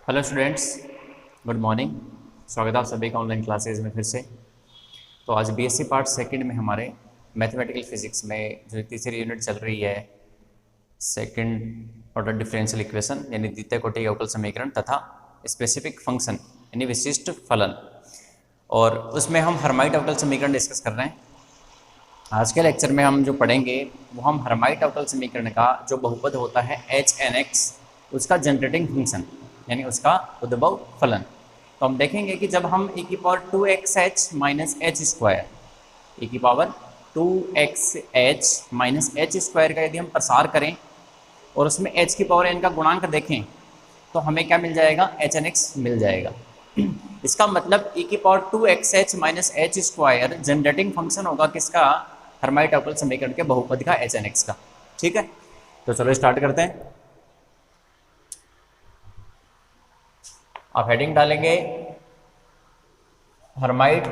Hello students, good morning. स्वागत है आप सभी का ऑनलाइन क्लासेज में फिर से। तो आज बीएससी पार्ट सेकंड में हमारे मैथमेटिकल फिजिक्स में जो तीसरी यूनिट चल रही है, सेकंड ऑर्डर डिफरेंशियल इक्वेशन यानी द्वितीय कोटि का अवकल समीकरण तथा स्पेसिफिक फंक्शन यानी विशिष्ट फलन, और उसमें हम हर्माइट अवकल समीकरण डिस्कस कर रहे हैं। आज के लेक्चर में हम जो पढ़ेंगे वो हम हर्माइट अवकल समीकरण का जो बहुपद होता है HNX, उसका जनरेटिंग फंक्शन यानी उसका उद्भव फलन। तो हम देखेंगे कि जब हम e की power 2xh minus H square e की power 2xh minus H square का यदि हम प्रसार करें और उसमें h की पावर n का गुणांक देखें तो हमें क्या मिल जाएगा, HNX मिल जाएगा। इसका मतलब e की power 2xh minus H square generating function होगा किसका, हर्माइट अवकल समीकरण के बहुपद का HNX का। ठीक है, तो चलो स्टार्ट करते हैं। आप हेडिंग डालेंगे हर्माइट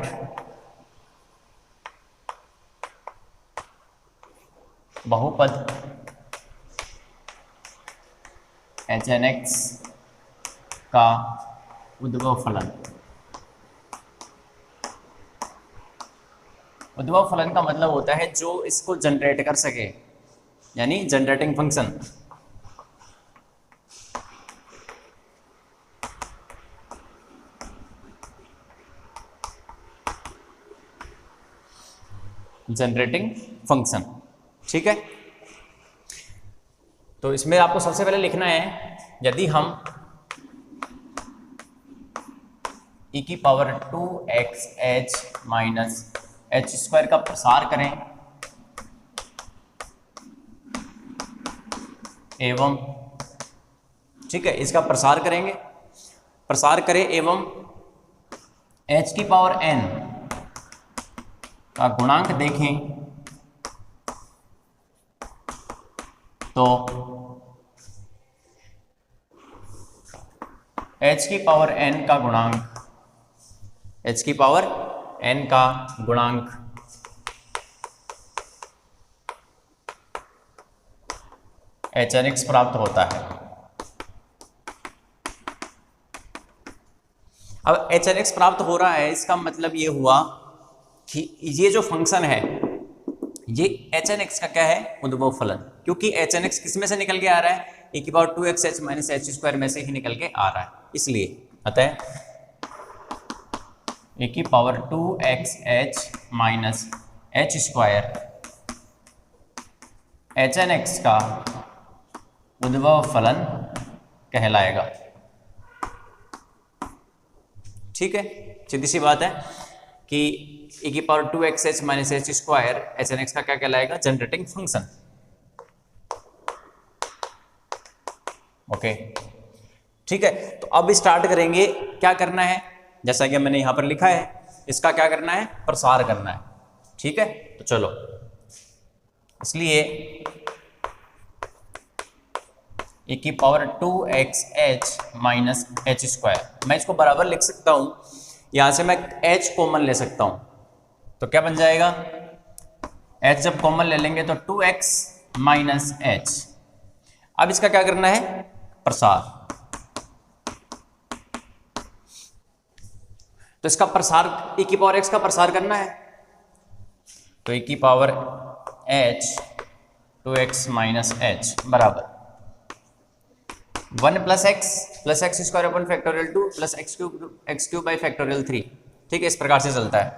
बहुपद HNX का उद्भव फलन। उद्भव फलन का मतलब होता है जो इसको जनरेट कर सके, यानी जनरेटिंग फंक्शन। जनरेटिंग फंक्शन, ठीक है। तो इसमें आपको सबसे पहले लिखना है, यदि हम e की power 2xh minus H square का प्रसार करें एवं, ठीक है, इसका प्रसार करेंगे, प्रसार करें एवं h की पावर n का गुणांक देखें तो h की पावर n का गुणांक, h की पावर n का गुणांक HNX प्राप्त होता है। अब HNX प्राप्त हो रहा है, इसका मतलब ये हुआ कि ये जो फंक्शन है ये HNX का क्या है, उद्भव फलन। क्योंकि HNX किस में से निकल के आ रहा है, e की power 2xh minus H square में से ही निकल के आ रहा है, इसलिए अतः e की power 2xh minus H square HNX का उद्भव फलन कहलाएगा। ठीक है, सीधी सी बात है कि e की power 2xh minus H square HNX का क्या कहलाएगा, जनरेटिंग फंक्शन। ओके, ठीक है। तो अब स्टार्ट करेंगे, क्या करना है, जैसा कि मैंने यहां पर लिखा है, इसका क्या करना है, प्रसार करना है। ठीक है, तो चलो, इसलिए e की power 2xh minus H square, मैं इसको बराबर लिख सकता हूं, यहां से मैं h कॉमन ले सकता हूं, तो क्या बन जाएगा, h जब कॉमन ले लेंगे तो 2x माइनस एच। अब इसका क्या करना है, प्रसार। तो इसका प्रसार, e की पावर x का प्रसार करना है, तो e की power h 2x minus H बराबर 1 plus x square upon factorial 2 plus x cube by factorial 3। ठीक है, इस प्रकार से चलता है।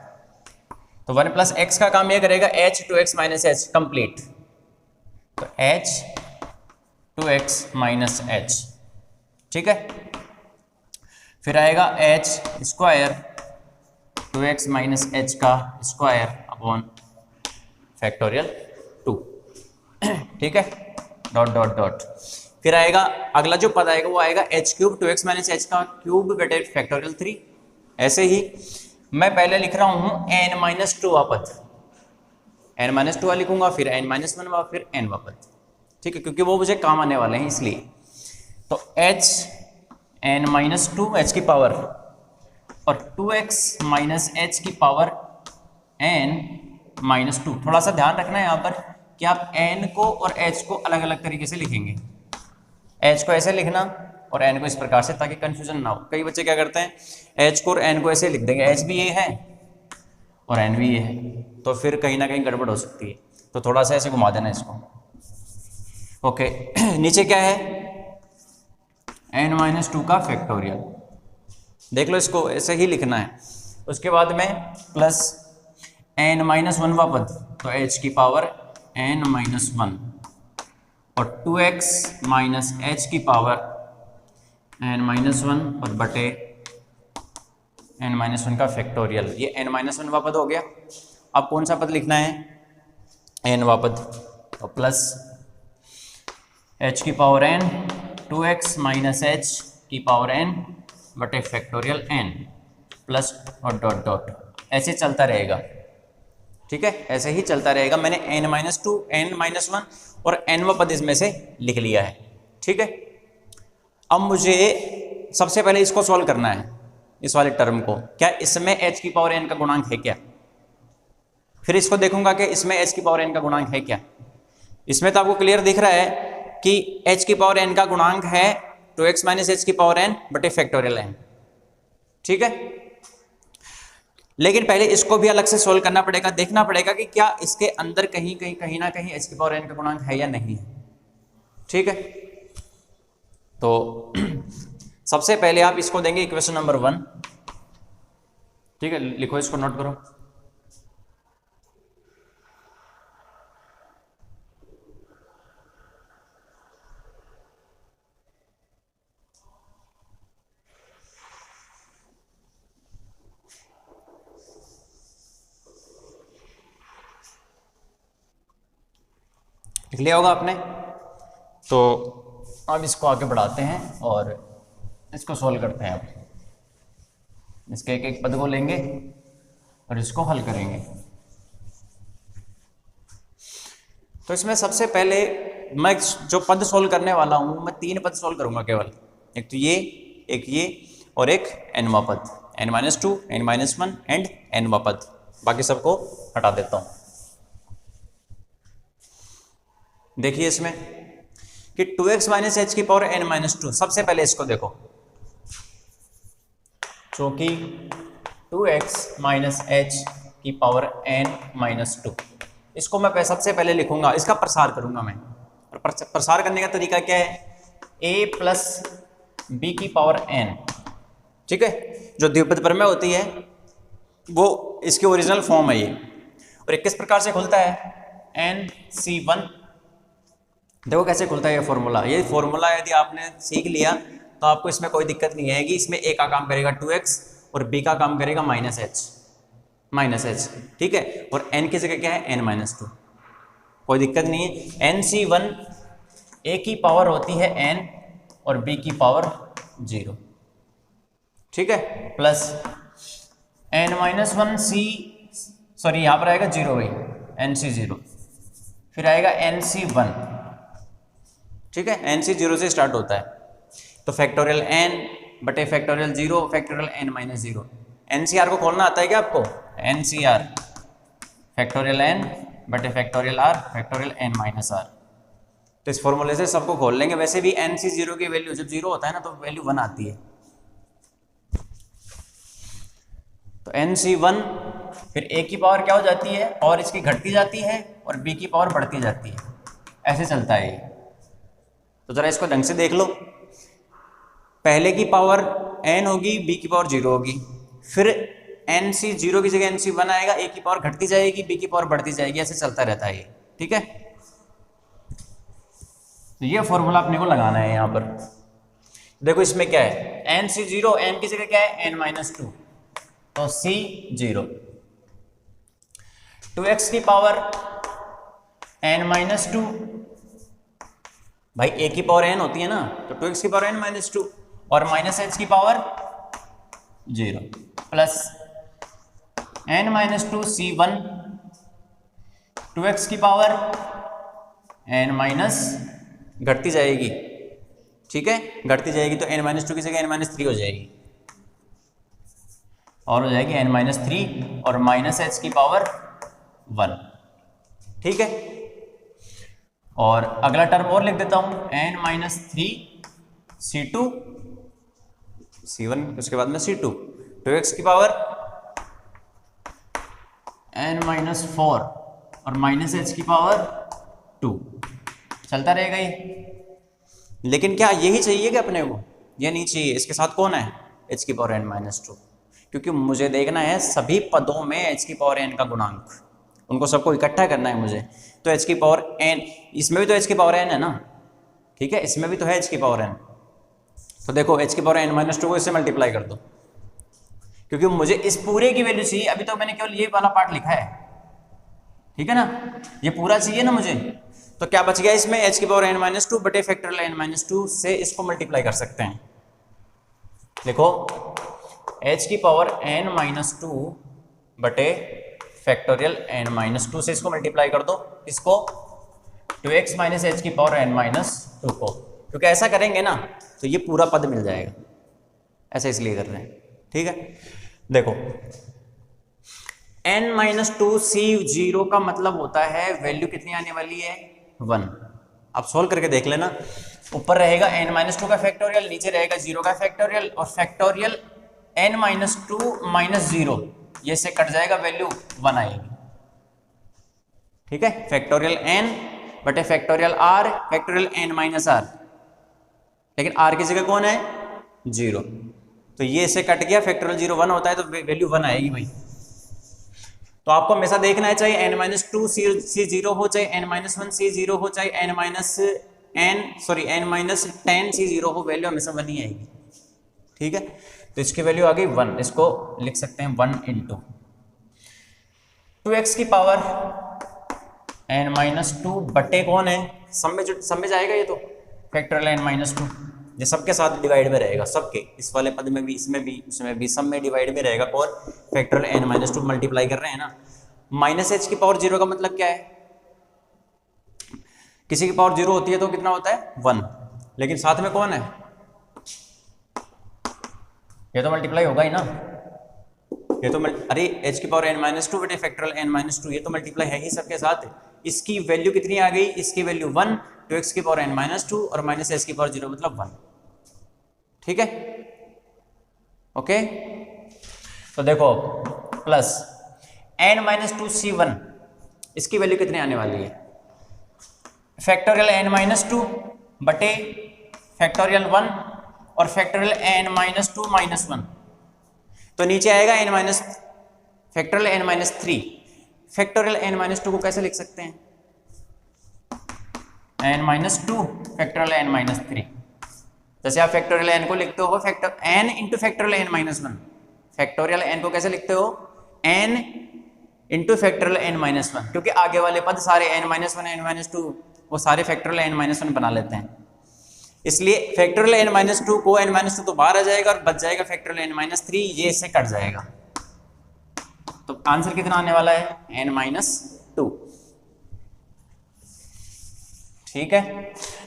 तो 1 प्लस एक्स का काम यह करेगा h 2x minus H complete, तो h 2x माइनस एच। ठीक है, फिर आएगा h square 2x minus H का स्क्वायर अपॉन फैक्टोरियल 2। ठीक है, डॉट डॉट डॉट, फिर आएगा अगला जो पद आएगा वो आएगा h cube 2x minus H का क्यूब बटे फैक्टोरियल 3। ऐसे ही मैं पहले लिख रहा हूं n माइनस 2 पद, n माइनस 2 लिखूंगा, फिर n माइनस 1 फिर n पद। ठीक है, क्योंकि वो मुझे काम आने वाले हैं इसलिए। तो h n माइनस 2 h की पावर और 2x माइनस एच की पावर n माइनस 2। थोड़ा सा ध्यान रखना है यहाँ पर कि आप n को और h को अलग अलग तरीके से लिखेंगे। h को ऐसे लिखना और n को इस प्रकार से, ताकि कंफ्यूजन ना हो। कई बच्चे क्या करते हैं h को और n को ऐसे लिख देंगे, h भी ये है और n भी ये है, तो फिर कहीं ना कहीं गड़बड़ हो सकती है। तो थोड़ा सा ऐसे घुमा देना इसको। ओके नीचे क्या है, n-2 का फैक्टोरियल, देख लो इसको ऐसे ही लिखना है। उसके बाद में प्लस n-1वां पद, तो h की पावर n-1 और 2x माइनस h की पावर n-1 और बटे n-1 का फैक्टोरियल। ये n-1वां पद हो गया। अब कौन सा पद लिखना है, n वां पद, तो प्लस h की power n 2x minus h की पावर n बटे फैक्टोरियल n प्लस और डॉट डॉट, ऐसे चलता रहेगा। ठीक है, ऐसे ही चलता रहेगा। मैंने n-2 n-1 और n वां पद इसमें से लिख लिया है। ठीक है, अब मुझे सबसे पहले इसको सॉल्व करना है, इस वाले टर्म को। क्या इसमें h की पावर n का गुणांक है क्या? फिर इसको देखूंगा कि इसमें h की पावर n का गुणांक है क्या। इसमें तो आपको क्लियर दिख रहा है कि h की पावर n का गुणांक है 2x माइनस h की पावर n बटे फैक्टोरियल n। ठीक है, लेकिन पहले इसको भी अलग से सोल्व करना पड़ेगा, देखना पड़ेगा कि क्या इसके अंदर कहीं ना कहीं h की पावर n का गुणांक है या नहीं है। ठीक है, तो सबसे पहले आप इसको देंगे इक्वेशन नंबर 1। ठीक है, लिखो, इसको नोट करो। लिख लिया होगा आपने। तो अब इसको आगे बढ़ाते हैं और इसको सोल्व करते हैं। अब इसके एक एक पद को लेंगे और इसको हल करेंगे। तो इसमें सबसे पहले मैं जो पद सोल्व करने वाला हूं, मैं 3 पद सोल्व करूंगा केवल। एक तो ये, एक ये और एक n वां पद, n-2 n-1 एंड n वां पद। बाकी सबको हटा देता हूं। देखिए इसमें कि 2x माइनस h की पावर n-2, सबसे पहले इसको देखो, क्योंकि 2x माइनस h की पावर n-2, इसको मैं सबसे पहले लिखूंगा, इसका प्रसार करूंगा मैं। और प्रसार करने का तरीका क्या है, a प्लस बी की पावर n। ठीक है, जो द्विपद प्रमेय होती है वो इसकी ओरिजिनल फॉर्म है ये। और ये किस प्रकार से खुलता है, NC1। देखो कैसे खुलता है ये फॉर्मूला। ये फॉर्मूला यदि आपने सीख लिया तो आपको इसमें कोई दिक्कत नहीं आएगी। इसमें a का काम करेगा 2x और b का काम करेगा माइनस h। ठीक है, और n की जगह क्या है, n-2। कोई दिक्कत नहीं है। NC1 a की पावर होती है n और b की पावर 0। ठीक है, प्लस n-1 c, सॉरी यहाँ पर आएगा 0 भाई, NC0, फिर आएगा NC1। ठीक है, NC0 से स्टार्ट होता है। तो फैक्टोरियल n बटे फैक्टोरियल 0 फैक्टोरियल n-0। NCR को खोलना आता है क्या आपको, NCR फैक्टोरियल n बटे फैक्टोरियल r फैक्टोरियल n-r। तो इस फॉर्मूले से सबको खोल लेंगे। वैसे भी NC0 की वैल्यू जब 0 होता है ना तो वैल्यू 1 आती है। तो NC1 फिर a की पावर क्या हो जाती है, और इसकी घटती जाती है और b की पावर बढ़ती जाती है, ऐसे चलता है ये। तो जरा इसको ढंग से देख लो। पहले की पावर n होगी, b की पावर 0 होगी, फिर NC0 की जगह NC1 आएगा, a की पावर घटती जाएगी, b की पावर बढ़ती जाएगी, ऐसे चलता रहता है ये। ठीक है, तो ये फॉर्मूला अपने को लगाना है यहाँ पर। देखो इसमें क्या है, NC0 n की जगह क्या है, n-2, तो C0, 2x की पावर n-2, भाई a की पावर n होती है ना, तो 2x की पावर n-2 और माइनस h की power 0 plus n-2 C1, 2x की पावर n- घटती जाएगी। ठीक है, घटती जाएगी तो n-2 की जगह n-3 हो जाएगी, और हो जाएगी n-3 और माइनस h की पावर 1। ठीक है, और अगला टर्म और लिख देता हूं, n-3 C2 C1 उसके बाद में C2 2x की पावर n-4 और माइनस एच की पावर 2 चलता रहेगा ये। लेकिन क्या यही चाहिए कि अपने को? ये नहीं चाहिए। इसके साथ कौन है? h की पावर n-2, क्योंकि मुझे देखना है सभी पदों में h की पावर n का गुणांक, उनको सबको इकट्ठा करना है मुझे। तो h की पावर n, इसमें भी तो h की पावर n है ना, ठीक है, इसमें भी तो है h की पावर n। तो देखो h की पावर n-2 को इससे मल्टीप्लाई कर दो, क्योंकि मुझे इस पूरे की वैल्यू चाहिए। अभी तो मैंने केवल ये वाला पार्ट लिखा है, ठीक है ना, ये पूरा चाहिए ना मुझे। तो क्या बच गया इसमें? h की पावर n-2 बटे फैक्टोरियल n-2 से इसको मल्टीप्लाई कर सकते हैं। देखो h की पावर n-2 बटे फैक्टोरियल n-2 से इसको मल्टीप्लाई कर दो, इसको 2x माइनस एच की पावर n-2 को, क्योंकि ऐसा करेंगे ना तो ये पूरा पद मिल जाएगा। ऐसा इसलिए कर रहे हैं, ठीक है। देखो n-2 C0 का मतलब होता है वैल्यू कितनी आने वाली है? 1। अब सोल्व करके देख लेना। ऊपर रहेगा n-2 का फैक्टोरियल, नीचे रहेगा 0 का फैक्टोरियल, और फैक्टोरियल n-2 माइनस 0 ये से कट जाएगा, वैल्यू 1 आएगी, ठीक है। फैक्टोरियल n बटे factorial r, factorial n minus r, लेकिन r की जगह कौन है? 0, तो ये इससे कट गया। फैक्टोरियल 0 1 होता है तो वैल्यू 1 आएगी भाई। तो आपको हमेशा देखना है, चाहे n-2 C0 हो, चाहे n-1 C0 हो, चाहे n-10 C0 हो, वैल्यू हमेशा 1 ही आएगी, ठीक है। तो इसकी वैल्यू आ गई 1, इसको लिख सकते हैं 1 × 2x की पावर n-2 बटे कौन है? सब में जाएगा ये तो फैक्टोरियल n-2, ये सबके साथ डिवाइड में रहेगा, सबके, इस वाले पद में भी, इसमें भी, उसमें भी, सब में डिवाइड में रहेगा। और फैक्टोरियल n-2 मल्टीप्लाई कर रहे हैं ना। माइनस एच की पावर 0 का मतलब क्या है? किसी की पावर 0 होती है तो कितना होता है? 1, लेकिन साथ में कौन है? ये तो मल्टीप्लाई होगा ही ना, ये तो अरे h की पावर n-2 बटे फैक्टोरियल n-2, ये तो मल्टीप्लाई है ही सबके साथ। इसकी वैल्यू कितनी आ गई? इसकी वैल्यू 1, 2x की पावर n-2 और माइनस h की पावर 0 मतलब 1, ठीक है, ओके। तो देखो प्लस n-2 C1, इसकी वैल्यू कितनी आने वाली है? फैक्टोरियल n-2 बटे फैक्टोरियल 1 और फैक्टोरियल n-2 माइनस 1, तो नीचे आएगा फैक्टोरियल n-3। फैक्टोरियल n-2 को कैसे लिख सकते हैं? n-2 factorial n-3। जैसे आप फैक्टोरियल n को लिखते हो factor n into factorial n-1, factorial n को कैसे लिखते हो? n इंटू फैक्टोरियल n-1, क्योंकि आगे वाले पद सारे n-1 n-2 वो सारे फैक्टोरियल n-1 बना लेते हैं, इसलिए फैक्टोरियल n-2 को n-2 तो बाहर आ जाएगा और बच जाएगा फैक्टोरियल n-3, ये इससे कट जाएगा। तो आंसर कितना आने वाला है? n-2, ठीक है।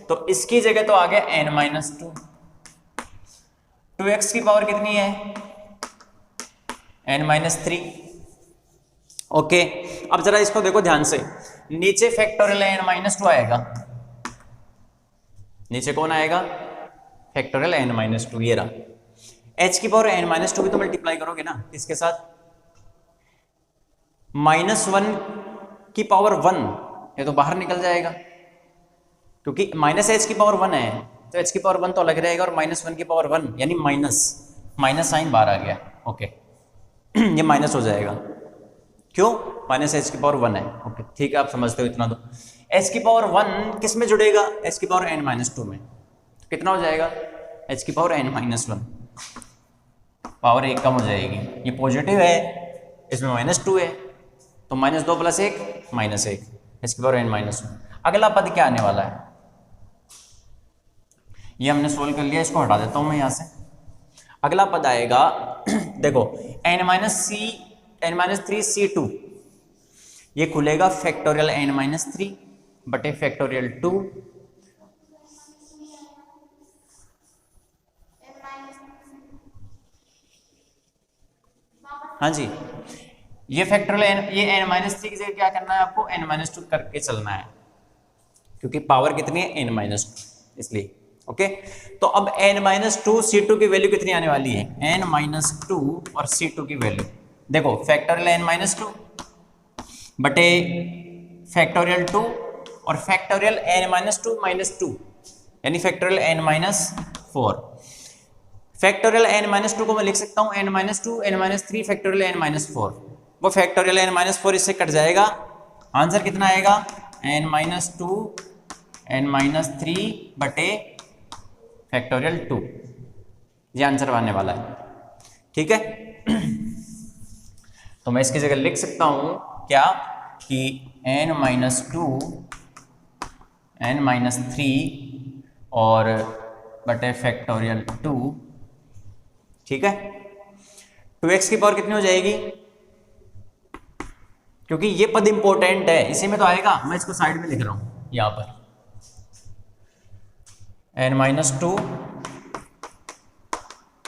तो इसकी जगह तो आ गया n-2। 2x की पावर कितनी है? n-3, okay. अब जरा इसको देखो ध्यान से, नीचे फैक्टोरियल n-2 आएगा, नीचे कौन आएगा? फैक्टोरियल n-2, ये रहा। h की पावर n-2 भी तो मल्टीप्लाई करोगे ना इसके साथ, -1 की पावर 1, ये तो बाहर निकल जाएगा, क्योंकि माइनस h की पावर 1 है तो h की पावर 1 तो अलग रहेगा, और -1 की पावर 1 यानी माइनस साइन बाहर आ गया, ओके। ये माइनस हो जाएगा, क्यों? -h की पावर 1 है, ओके, ठीक है, आप समझते हो इतना। तो h की पावर 1 किस में जुड़ेगा? h की पावर n-2 में, तो कितना हो जाएगा? h की पावर n-1, पावर 1 कम हो जाएगी, ये पॉजिटिव है, इसमें -2 है, तो -2 + 1 -1, h की पावर n-1। अगला पद क्या आने वाला है? ये हमने सोल्व कर लिया, इसको हटा देता हूं मैं यहां से। अगला पद आएगा देखो n-3 C2, ये खुलेगा फैक्टोरियल n-3 बटे फैक्टोरियल 2 हाँ जी, ये फैक्टोरियल ये n-3 की जगह क्या करना है आपको? n-2 करके चलना है, क्योंकि पावर कितनी है? n-2, इसलिए, ओके, तो अब n-2 C2 की वैल्यू कितनी आने वाली है, n-2 और C2 की वैल्यू देखो, फैक्टोरियल n-2 बटे फैक्टोरियल 2 और फैक्टोरियल n-2 -2 यानी फैक्टोरियल n-4। फैक्टोरियल n-2 को मैं लिख सकता हूँ n-2 n-3 फैक्टोरियल n-4, वो फैक्टोरियल n-4 इससे कट जाएगा, आंसर कितना आएगा n-2 n-3 बटे फैक्टोरियल 2, ये आंसर आने वाला है। ठीक है, तो मैं इसकी जगह लिख सकता हूं क्या कि n-2 n-3 और बटे फैक्टोरियल 2, ठीक है। 2x की पावर कितनी हो जाएगी, क्योंकि ये पद इंपॉर्टेंट है, इसी में तो आएगा, मैं इसको साइड में लिख रहा हूं यहां पर n-2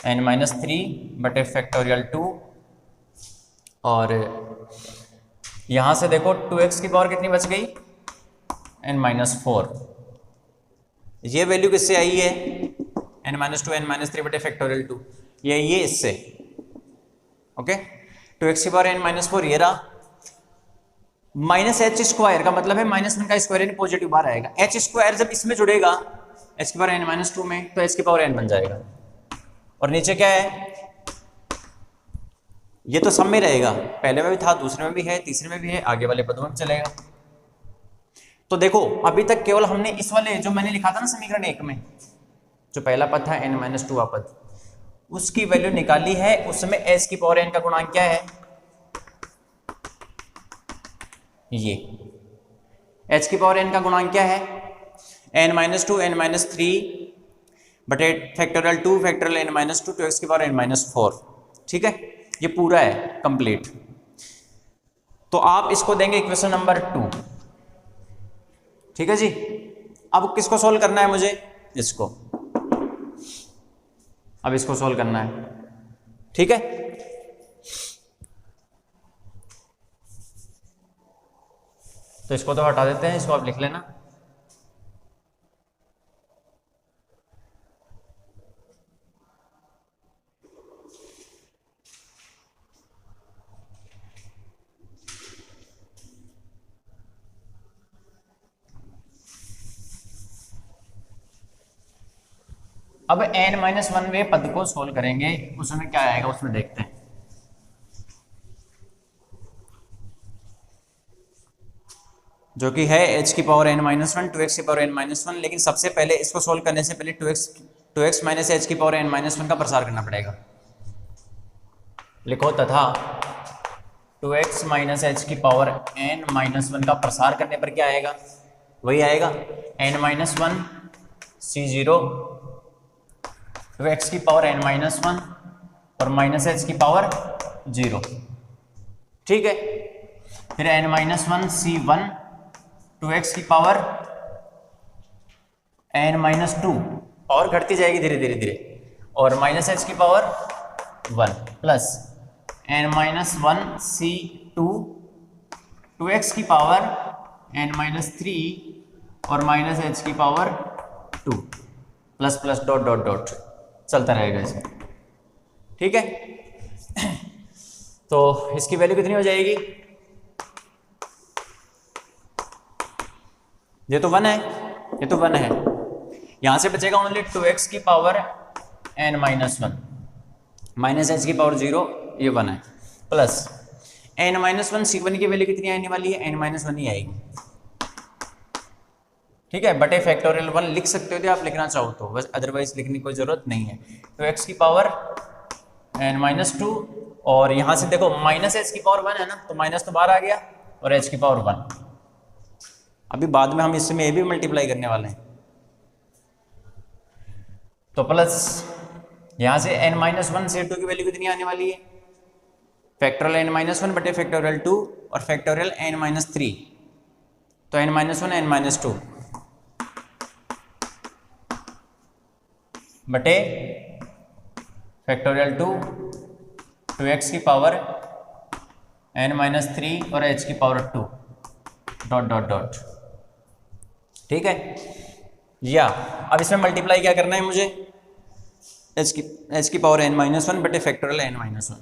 n-3 बटे फैक्टोरियल 2 और यहां से देखो 2x की पावर कितनी बच गई n-4, ये वैल्यू किससे आई है n-2 n-3 बटे फैक्टोरियल 2, ये इससे, ओके। 2x की पावर n-4 ये रहा, -h² का मतलब है -1 का स्क्वायर यानी पॉजिटिव बाहर आएगा, h² जब इसमें जुड़ेगा h की पावर n-2 में तो h की पावर n बन जाएगा, और नीचे क्या है, ये तो सब में रहेगा, पहले में भी था, दूसरे में भी है, तीसरे में भी है, आगे वाले पदों में चलेगा। तो देखो अभी तक केवल हमने इस वाले जो मैंने लिखा था ना समीकरण 1 में, जो पहला पद था n-2 पद, उसकी वैल्यू निकाली है, उसमें h की पावर n का गुणांक क्या है, ये h की पावर n का गुणांक क्या है n-2 n-3 बटे फैक्टोरियल 2 फैक्टोरियल n-2 2x की पावर n-4, ठीक है, ये पूरा है कंप्लीट। तो आप इसको देंगे इक्वेशन नंबर 2, ठीक है जी। अब किसको सोल्व करना है मुझे, इसको, अब इसको सोल्व करना है, ठीक है। तो इसको तो हटा देते हैं, इसको आप लिख लेना। अब n-1वें पद को सोल्व करेंगे, उसमें क्या आएगा उसमें देखते हैं। जो कि है h की पावर n-1 2x की पावर n-1, लेकिन सबसे पहले इसको सोल्व करने से पहले 2x माइनस h की पावर n-1 का प्रसार करना पड़ेगा। लिखो तथा 2x माइनस h की पावर n-1 का प्रसार करने पर क्या आएगा, वही आएगा n-1 C0 2x की पावर n-1 और माइनस h की पावर 0, ठीक है। फिर n-1 C1 2x की पावर n-2 और घटती जाएगी धीरे धीरे धीरे, और माइनस h की power 1 plus n-1 C2 2x की पावर n-3 और माइनस h की power 2 plus plus dot dot dot चलता रहेगा ऐसे, ठीक है। तो इसकी वैल्यू कितनी हो जाएगी, ये तो 1 है, ये तो 1 है, यहां से बचेगा ओनली 2x की पावर n-1 माइनस h की पावर 0, ये 1 है, प्लस n-1 C1 की वैल्यू कितनी आने वाली है, n-1 ही आएगी, ठीक है। बटे फैक्टोरियल 1 लिख सकते हो यदि आप लिखना चाहो तो, बस अदरवाइज लिखने की कोई जरूरत नहीं है। तो x की पावर n-2 और यहां से देखो माइनस h की पावर 1 है ना, तो माइनस तो बाहर आ गया, और h की पावर 1, अभी बाद में हम इसमें ये भी मल्टीप्लाई करने वाले हैं, तो प्लस यहां से n-1 C2 की वैल्यू कितनी आने वाली है, फैक्टोरियल n-1 बटे फैक्टोरियल 2 और फैक्टोरियल n-3, तो n-1 n-2 बटे फैक्टोरियल 2 2x की पावर n-3 और h की पावर 2 डॉट डॉट डॉट, ठीक है। या अब इसमें मल्टीप्लाई क्या करना है मुझे, एच की पावर n माइनस वन बटे फैक्टोरियल n माइनस वन।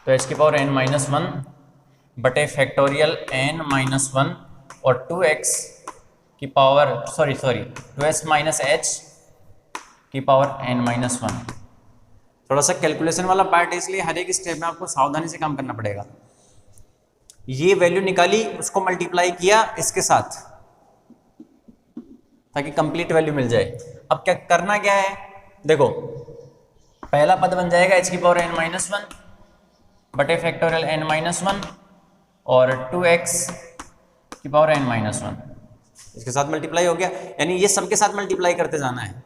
तो एच की पावर n माइनस वन बटे फैक्टोरियल n माइनस वन और 2x की power sorry 2s minus H की पावर n माइनस वन। थोड़ा सा कैलकुलेशन वाला पार्ट है, इसलिए हर एक स्टेप में आपको सावधानी से काम करना पड़ेगा। ये वैल्यू निकाली, उसको मल्टीप्लाई किया इसके साथ ताकि कंप्लीट वैल्यू मिल जाए। अब क्या करना क्या है, देखो पहला पद बन जाएगा एच की पावर n माइनस वन बटे फैक्टोरियल n माइनस वन और 2x की पावर n माइनस वन, इसके साथ मल्टीप्लाई हो गया, यानी ये सबके साथ मल्टीप्लाई करते जाना है।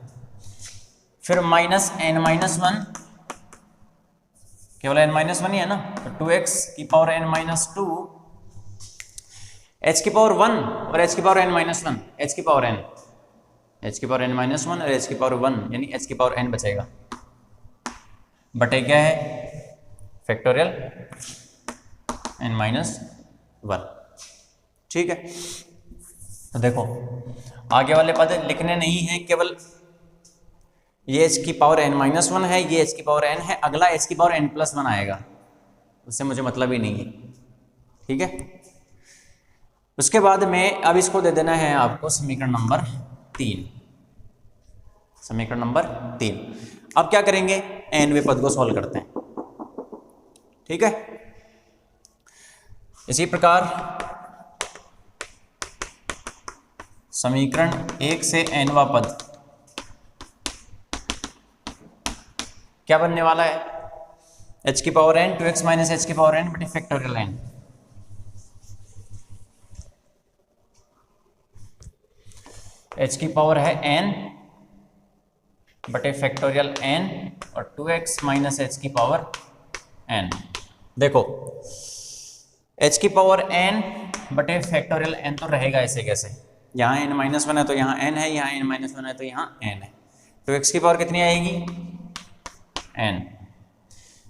फिर माइनस n माइनस वन, केवल n माइनस वन ही है ना, तो 2x की power n minus to, h की पावर वन और h की power n minus one, h की पावर n माइनस वन और h की पावर वन, यानी h की पावर n बचेगा बटे क्या है फैक्टोरियल n माइनस वन। ठीक है, तो देखो आगे वाले पद लिखने नहीं है, केवल ये h की पावर n माइनस वन है, ये h की पावर n है, अगला h की पावर n प्लस वन आएगा, उससे मुझे मतलब ही नहीं है। ठीक है, उसके बाद में अब इसको दे देना है आपको समीकरण नंबर 3, समीकरण नंबर 3। अब क्या करेंगे, nवें पद को सॉल्व करते हैं। ठीक है, इसी प्रकार समीकरण 1 से nवा पद क्या बनने वाला है, h की power n 2x minus h की पावर n बटे फैक्टोरियल n। h की पावर है n बटे फैक्टोरियल n और 2x माइनस h की पावर n। देखो h की पावर n बटे फैक्टोरियल n तो रहेगा ऐसे कैसे, यहाँ n माइनस वन है तो यहाँ n है, यहाँ n माइनस वन है तो यहाँ n है, तो x की पावर कितनी आएगी n।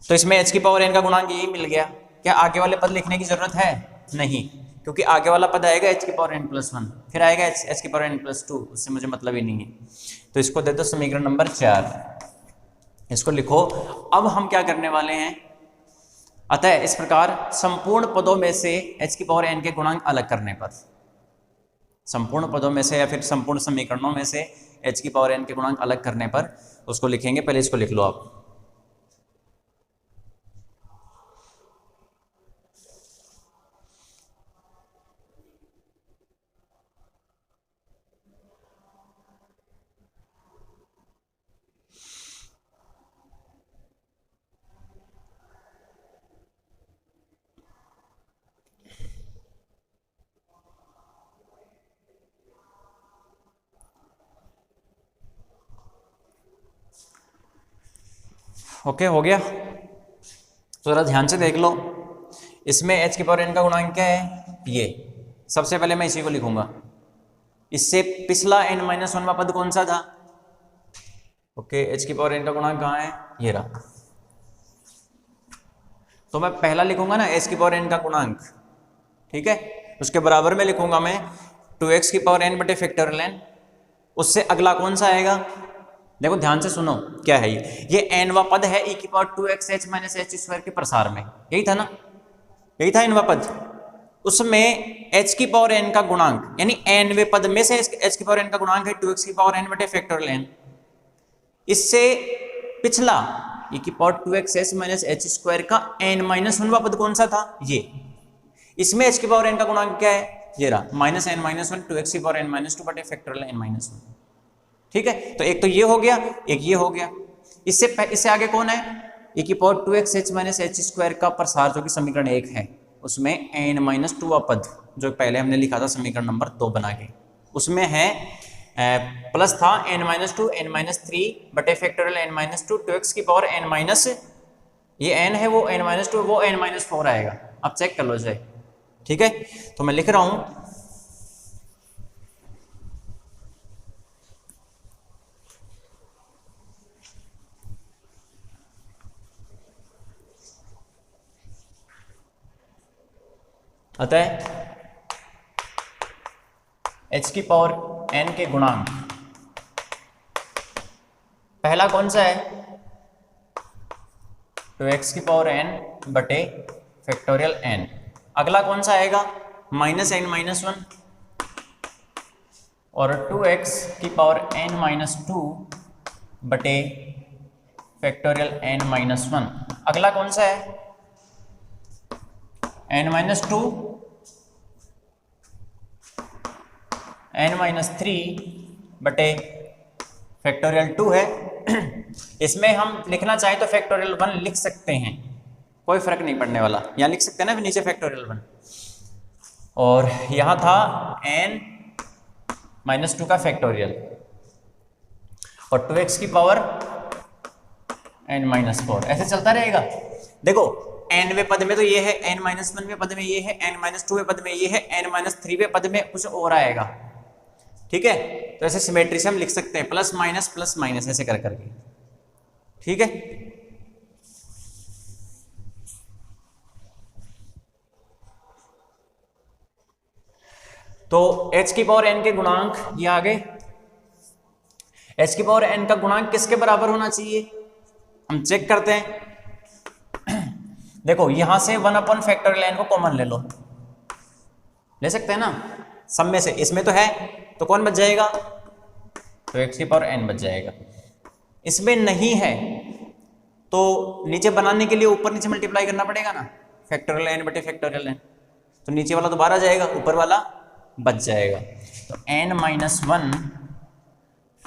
तो इसमें h की पावर n का गुणांक यही मिल गया। क्या आगे वाले पद लिखने की जरूरत है, नहीं, क्योंकि आगे वाला पद आएगा h की पावर n प्लस वन, फिर आएगा h की पावर n प्लस टू, उससे मुझे मतलब ही नहीं है। तो इसको दे दो समीकरण नंबर 4, इसको लिखो। अब हम क्या करने वाले हैं, अतः इस प्रकार संपूर्ण पदों में से h की पावर n के गुणांक अलग करने पर, संपूर्ण पदों में से या फिर संपूर्ण समीकरणों में से h की पावर n के गुणांक अलग करने पर उसको लिखेंगे। पहले इसको लिख लो आप, ओके हो गया। तो जरा ध्यान से देख लो, इसमें h की पावर n का गुणांक क्या है, ये सबसे पहले मैं इसी को लिखूंगा। इससे पिछला n माइनस वन पद कौन सा था, ओके h की पावर n का गुणांक कहाँ है, ये रहा। तो मैं पहला लिखूंगा ना h की पावर n का गुणांक, ठीक है, उसके बराबर में लिखूंगा मैं 2x की पावर n बटे फैक्टोरियल n। उससे अगला कौन सा आएगा, देखो ध्यान से सुनो क्या है ये nवा पद है e की power 2x h minus h square के प्रसार में, यही था ना, यही था nवा पद। उसमें h की पावर n का गुणांक यानी nवे पद में से h की पावर n का गुणांक है 2x की पावर n बटे फैक्टोरियल n। इससे पिछला e की power 2x h minus h square का n माइनस वनवा पद कौन सा था, ये। इसमें h की पावर n का गुणांक क्या है, ये रहा minus n minus one 2x की पावर n माइनस टू बटे फैक्टोरियल n माइनस वन। ठीक है, तो एक तो ये हो गया, एक ये हो गया। इससे आगे कौन है, e की power 2x h minus h square का प्रसार जो कि समीकरण 1 है, उसमें n माइनस टू पद जो पहले हमने लिखा था समीकरण नंबर 2 बना के, उसमें है प्लस था n minus two n minus three बटे factorial n minus two 2x की पावर n माइनस, ये n है वो n माइनस टू वो n माइनस फोर आएगा। अब चेक कर लो जाए, ठीक है, तो मैं लिख रहा हूं अतः h की पावर n के गुणांक, पहला कौन सा है 2x की पावर n बटे फैक्टोरियल n, अगला कौन सा आएगा -n-1 और 2x की पावर n-2 बटे फैक्टोरियल n-1, अगला कौन सा है n-2 n-3 बटे फैक्टोरियल 2 है। इसमें हम लिखना चाहें तो फैक्टोरियल 1 लिख सकते हैं, कोई फर्क नहीं पड़ने वाला, यहाँ लिख सकते हैं ना, फिर नीचे फैक्टोरियल 1, और यहाँ था n-2 का फैक्टोरियल और 2x की पावर n-4, ऐसे चलता रहेगा। देखो nवें पद में तो ये है, n-1वें पद में ये है, n-2वें पद में ये है, n-3वें पद में कुछ और आएगा, ठीक है। तो ऐसे सिमेट्री से हम लिख सकते हैं प्लस माइनस ऐसे कर करके, ठीक है। तो h की पावर n के गुणांक ये आ गए। h की पावर n का गुणांक किसके बराबर होना चाहिए, हम चेक करते हैं। देखो यहां से 1 फैक्टोरियल n को कॉमन ले लो, ले सकते हैं ना, सब में से इसमें तो है, तो कौन बच जाएगा, तो x की पावर n बच जाएगा। इसमें नहीं है तो नीचे बनाने के लिए ऊपर नीचे मल्टीप्लाई करना पड़ेगा ना, फैक्टोरियल n बटे फैक्टोरियल n, तो नीचे वाला तो बाहर आ जाएगा, ऊपर वाला बच जाएगा। तो n-1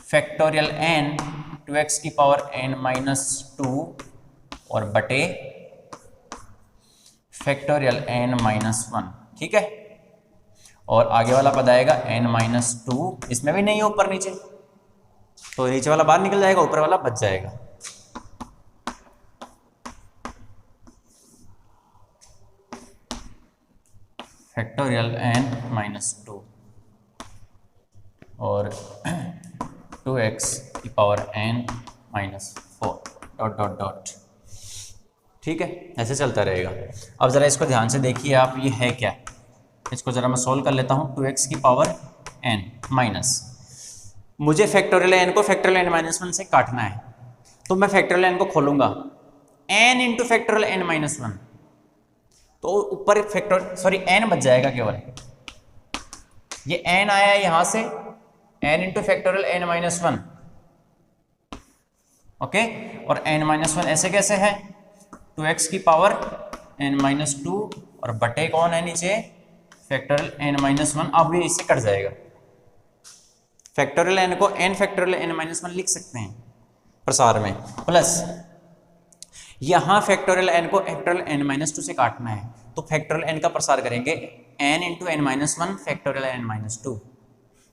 फैक्टोरियल n 2x की पावर n-2 और बटे फैक्टोरियल n-1, ठीक है। और आगे वाला पद आएगा n-2, इसमें भी नहीं है ऊपर नीचे, तो नीचे वाला बाहर निकल जाएगा, ऊपर वाला बच जाएगा। फैक्टोरियल n-2 और 2x की power n-4 dot dot dot, ठीक है, ऐसे चलता रहेगा। अब ज़रा इसको ध्यान से देखिए आप, ये है क्या, इसको ज़रा मैं सोल्व कर लेता हूँ। 2x की पावर n माइनस, मुझे फैक्टोरियल n को फैक्टोरियल n-1 से काटना है, तो मैं फैक्टोरियल n को खोलूंगा, n इंटू फैक्टोरियल n-1, तो ऊपर n बच जाएगा केवल, ये n आया यहाँ से, n into factorial n-1, okay, और n-1 ऐसे कैसे है 2x की पावर n-2 और बटे कौन है नीचे फैक्टोरियल n-1, अब ये इससे कट जाएगा। फैक्टोरियल n को n फैक्टोरियल n-1 लिख सकते हैं प्रसार में, प्लस यहाँ फैक्टोरियल n को फैक्टोरियल n-2 से काटना है, तो फैक्टोरियल n का प्रसार करेंगे n into n-1 factorial n-2,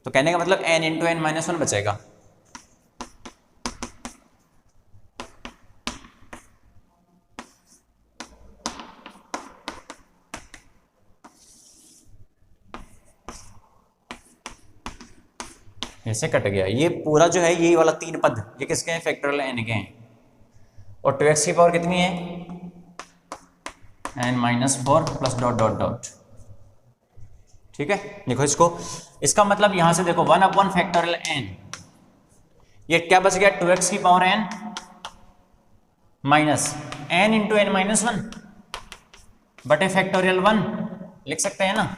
तो कहने का मतलब n इंटू n-1 बचेगा। ऐसे कट गया, ये पूरा जो है ये वाला 3 पद ये किसके हैं, फैक्टोरियल n के हैं, और 2x की पावर कितनी है n-4 plus dot dot dot, ठीक है। देखो इसको, इसका मतलब यहां से देखो 1 फैक्टोरियल n, ये क्या बच गया 2x की power n minus n into n-1 बटे फैक्टोरियल 1 लिख सकते हैं ना,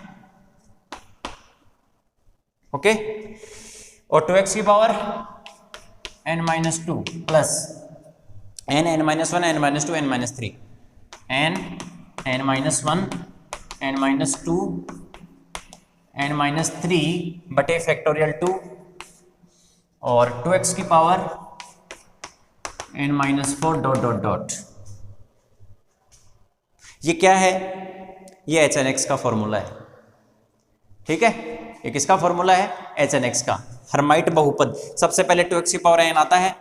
ओके। और 2x की power n-2 plus n n-1 n-2 n-3 n n-1 n-2 n-3 बटे फैक्टोरियल 2 और 2x की power n-4 dot dot dot. ये क्या है, ये hn(x) का फॉर्मूला है, ठीक है। ये किसका फॉर्मूला है, hn(x) का, हर्माइट बहुपद। सबसे पहले 2x की पावर n आता है,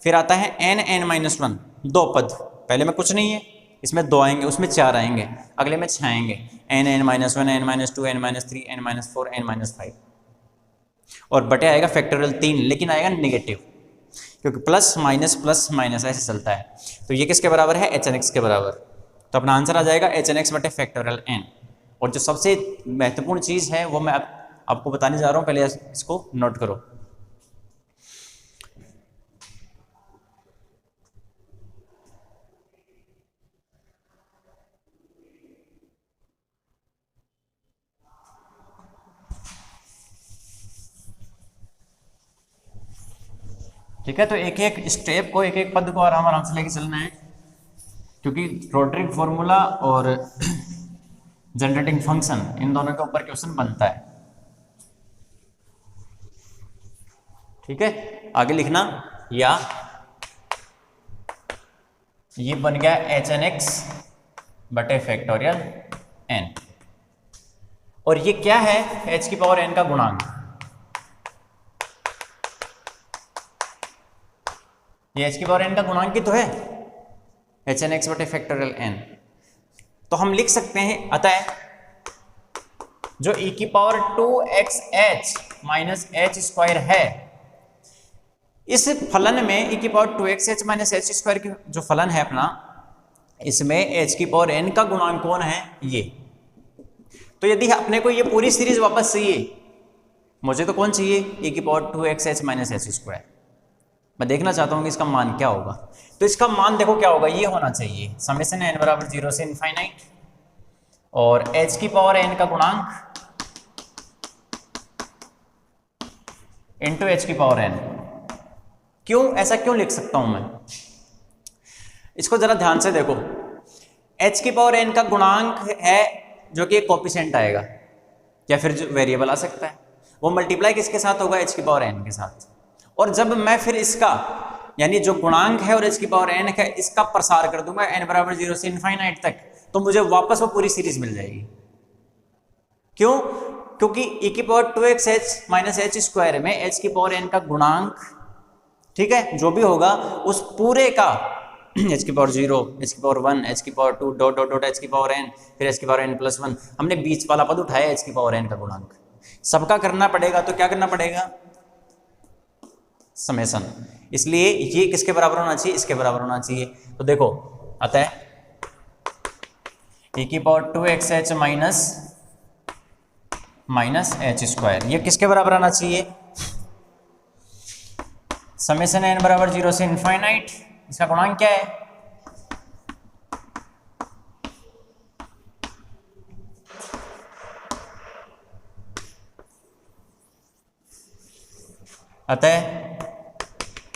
फिर आता है n n-1, 2 पद, पहले में कुछ नहीं है, इसमें 2 आएंगे, उसमें 4 आएंगे, अगले में 6 आएंगे, n n-1 n-2 n-3 n-4 n-5, और बटे आएगा फैक्टोरियल 3, लेकिन आएगा नेगेटिव, क्योंकि प्लस माइनस ऐसे चलता है। तो ये किसके बराबर है, hn(x) के बराबर। तो अपना आंसर आ जाएगा hn(x) बटे फैक्टोरियल n। और जो सबसे महत्वपूर्ण चीज़ है वो मैं आपको बताने जा रहा हूं, पहले इसको नोट करो। ठीक है, तो एक एक स्टेप को, एक एक पद को आराम आराम से लेके चलना है, क्योंकि रोटरिक फॉर्मूला और जनरेटिंग फंक्शन इन दोनों के ऊपर क्वेश्चन बनता है। ठीक है, आगे लिखना, या ये बन गया एच एन एक्स बटे फैक्टोरियल एन, और ये क्या है, एच की पावर एन का गुणांक। ये एच की पावर एन का गुणांक ही तो है, एच एन एक्स बटे फैक्टोरियल एन। तो हम लिख सकते हैं, अतः जो e की power 2xh minus H square है, इस फलन में e की power 2xh minus H square की जो फलन है अपना, इसमें h की पावर n का गुणांक कौन है, ये। तो यदि अपने को ये पूरी सीरीज वापस चाहिए, मुझे तो कौन चाहिए, e की power 2xh minus H square. मैं देखना चाहता हूं कि इसका मान क्या होगा। तो इसका मान देखो क्या होगा, ये होना चाहिए समेशन n बराबर 0 से इनफाइनाइट, और h की पावर n का गुणांक इंटू h की पावर n। क्यों, ऐसा क्यों लिख सकता हूं मैं, इसको जरा ध्यान से देखो। h की पावर n का गुणांक है जो कि एक कोफिशिएंट आएगा, या फिर जो वेरिएबल आ सकता है, वो मल्टीप्लाई किसके साथ होगा, h की पावर n के साथ। और जब मैं फिर इसका, यानी जो गुणांक है और h की पावर n है, इसका प्रसार कर दूंगा n बराबर 0 से इनफाइनाइट तक, तो मुझे वापस वो पूरी सीरीज मिल जाएगी। क्यों, क्योंकि e की power 2xh minus H square में h की पावर n का गुणांक, ठीक है, जो भी होगा उस पूरे का h की पावर 0, h की पावर 1, h की power 2 dot dot dot h की पावर n, फिर h की पावर n प्लस 1, हमने बीच वाला पद उठाया h की पावर n का गुणांक। सबका करना पड़ेगा, तो क्या करना पड़ेगा, समेशन। इसलिए ये किसके बराबर होना चाहिए, इसके बराबर होना चाहिए। तो देखो, अतः e की power 2xh minus H square, ये किसके बराबर आना चाहिए, समेशन n बराबर 0 से इनफाइनाइट, इसका गुणांक क्या है, अतः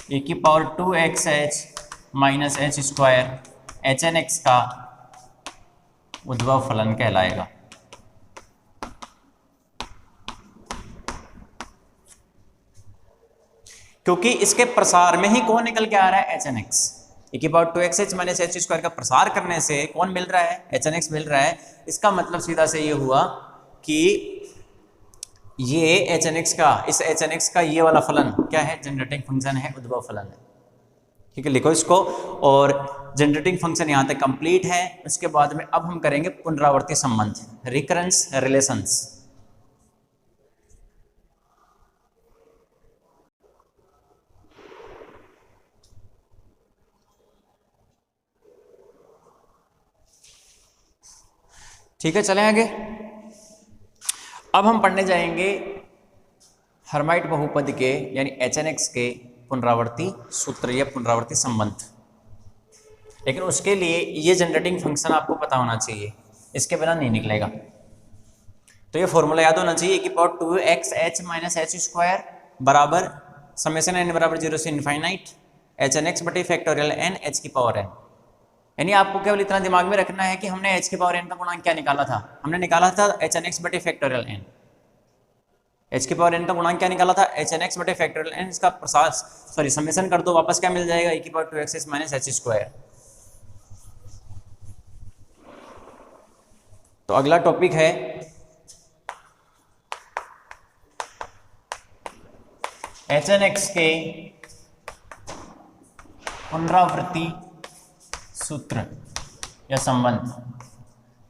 e की power 2xh minus H square H N X का उद्भव फलन कहलाएगा। क्योंकि इसके प्रसार में ही कौन निकल के आ रहा है, एच एन एक्स। e की power 2xh minus H square का प्रसार करने से कौन मिल रहा है, एच एन एक्स मिल रहा है। इसका मतलब सीधा से ये हुआ कि ये एच एन एक्स का, इस एच एन एक्स का ये वाला फलन क्या है, जनरेटिंग फंक्शन है, उद्भव फलन है। ठीक है, लिखो इसको। और जनरेटिंग फंक्शन यहाँ तक कंप्लीट है। उसके बाद में अब हम करेंगे पुनरावर्ती संबंध, रिकरेंस रिलेशंस। ठीक है, चलें आगे। अब हम पढ़ने जाएंगे हर्माइट बहुपद के, यानी एच एन एक्स के पुनरावर्ती सूत्र या पुनरावर्ती संबंध। लेकिन उसके लिए ये जनरेटिंग फंक्शन आपको पता होना चाहिए, इसके बिना नहीं निकलेगा। तो ये फॉर्मूला याद होना चाहिए कि power 2xh minus H square बराबर समेशन n बराबर 0 से इनफाइनाइट एच एन एक्स बटे फैक्टोरियल n h की पावर n। यानी आपको केवल इतना दिमाग में रखना है कि हमने h की पावर n का गुणांक क्या निकाला था, हमने निकाला था एच एन एक्स बटे फैक्टोरियल n। h की पावर n का गुणांक क्या निकाला था, एच एन एक्स बटे फैक्टोरियल n। इसका प्रसार, सॉरी, समेशन कर दो, वापस क्या मिल जाएगा, e की power 2xh minus H square. तो अगला टॉपिक है एच एन एक्स के पुनरावृत्ति सूत्र या संबंध।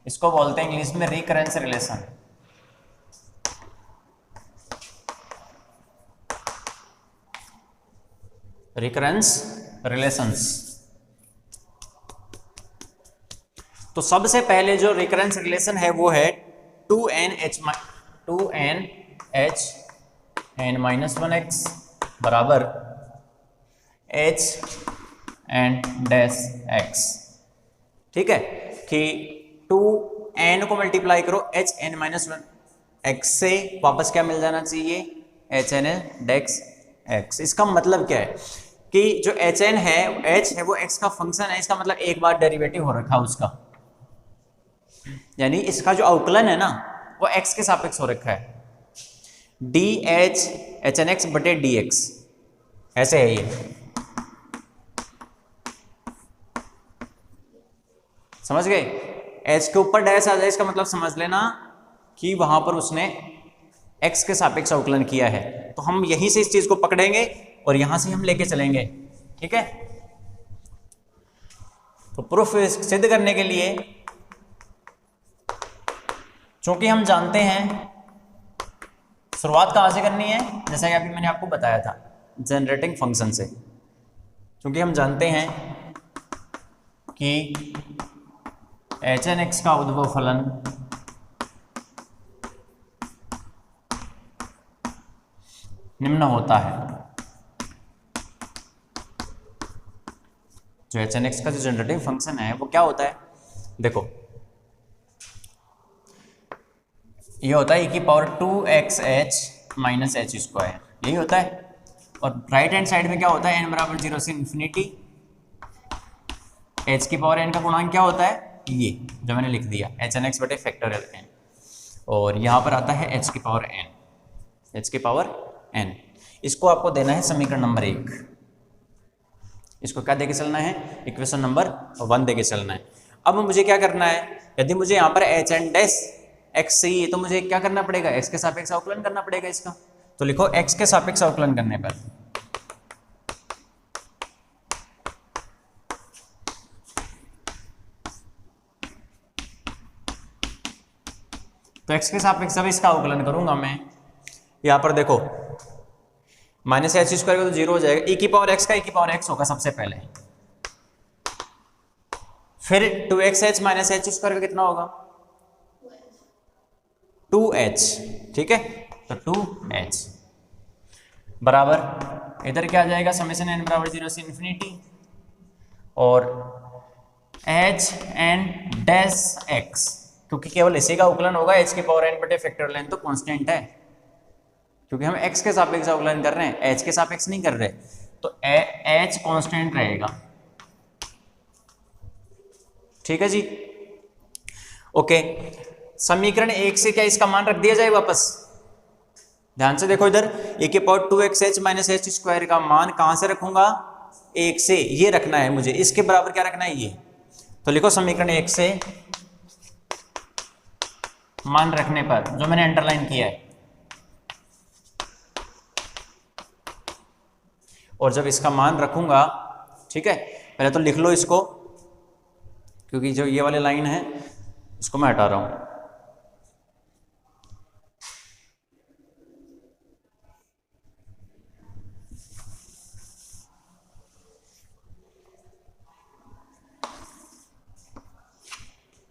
इसको बोलते हैं इंग्लिश में रिकरेंस रिलेशन। Recurrence relations. तो सबसे पहले जो रिकरेंस रिलेशन है वो है 2n H N minus one X बराबर एच एन डैश एक्स। ठीक है, कि 2n को मल्टीप्लाई करो H N minus one X से, वापस क्या मिल जाना चाहिए, एच एन डैश एक्स। इसका मतलब क्या है कि जो एच एन है, एच है वो एक्स का फंक्शन है, इसका मतलब एक बार डेरिवेटिव हो रखा उसका, यानी इसका जो अवकलन है ना वो एक्स के सापेक्ष हो रखा है, D H H N X बटे डी एक्स, ऐसे है ये, समझ गए। एच के ऊपर डैश आ जाए इसका मतलब समझ लेना कि वहां पर उसने एक्स के सापेक्ष अवकलन किया है। तो हम यहीं से इस चीज को पकड़ेंगे और यहां से हम लेके चलेंगे, ठीक है। तो प्रूफ सिद्ध करने के लिए, चूंकि हम जानते हैं शुरुआत कहां से करनी है, जैसा कि अभी मैंने आपको बताया था जनरेटिंग फंक्शन से, क्योंकि हम जानते हैं कि एच एन एक्स का उद्भव फलन निम्न होता है। जो एच एन एक्स का जो जनरेटिंग फंक्शन है वो क्या होता है, देखो ये होता है e की power 2xh minus H square, यही होता है। और राइट हैंड साइड में क्या होता है, n बराबर 0 से इन्फिनिटी, h की पावर n का गुणांक क्या होता है, ये जो मैंने लिख दिया एच एन एक्स बटे फैक्टोरियल n, और यहाँ पर आता है h की पावर n, h की पावर n। इसको आपको देना है समीकरण नंबर 1, इसको क्या देके चलना है, इक्वेशन नंबर 1 देके चलना है। अब मुझे क्या करना है, यदि मुझे यहाँ पर एच एन डैश एक्स चाहिए तो मुझे क्या करना पड़ेगा, एक्स के सापेक्ष अवकलन करना पड़ेगा इसका। तो लिखो एक्स के सापेक्ष अवकलन करने पर तो एक्स के सापेक्ष अब इसका अवकलन करूंगा मैं, यहां पर देखो माइनस एच स्क्वायर का तो 0 हो जाएगा, e की पावर एक्स का e की पावर एक्स होगा सबसे पहले, फिर 2xh माइनस एच स्क्वायर का कितना होगा 2h, ठीक है। तो 2h बराबर इधर क्या आ जाएगा, समेशन n बराबर 0 से इन्फिनिटी और h n डैश x, क्योंकि केवल इसी का अवकलन होगा, h की पावर n बटे फैक्टोरियल n तो कांस्टेंट है, क्योंकि हम x के सापेक्ष अवकलन कर रहे हैं, h के सापेक्ष नहीं कर रहे, तो h कांस्टेंट रहेगा, ठीक है जी। ओके, समीकरण 1 से क्या इसका मान रख दिया जाए वापस, ध्यान से देखो इधर, e की power 2xh minus H square का मान कहां से रखूंगा, 1 से, ये रखना है मुझे, इसके बराबर क्या रखना है, ये। तो लिखो समीकरण 1 से मान रखने पर, जो मैंने अंडरलाइन किया है, और जब इसका मान रखूंगा, ठीक है, पहले तो लिख लो इसको, क्योंकि जो ये वाली लाइन है इसको मैं हटा रहा हूं।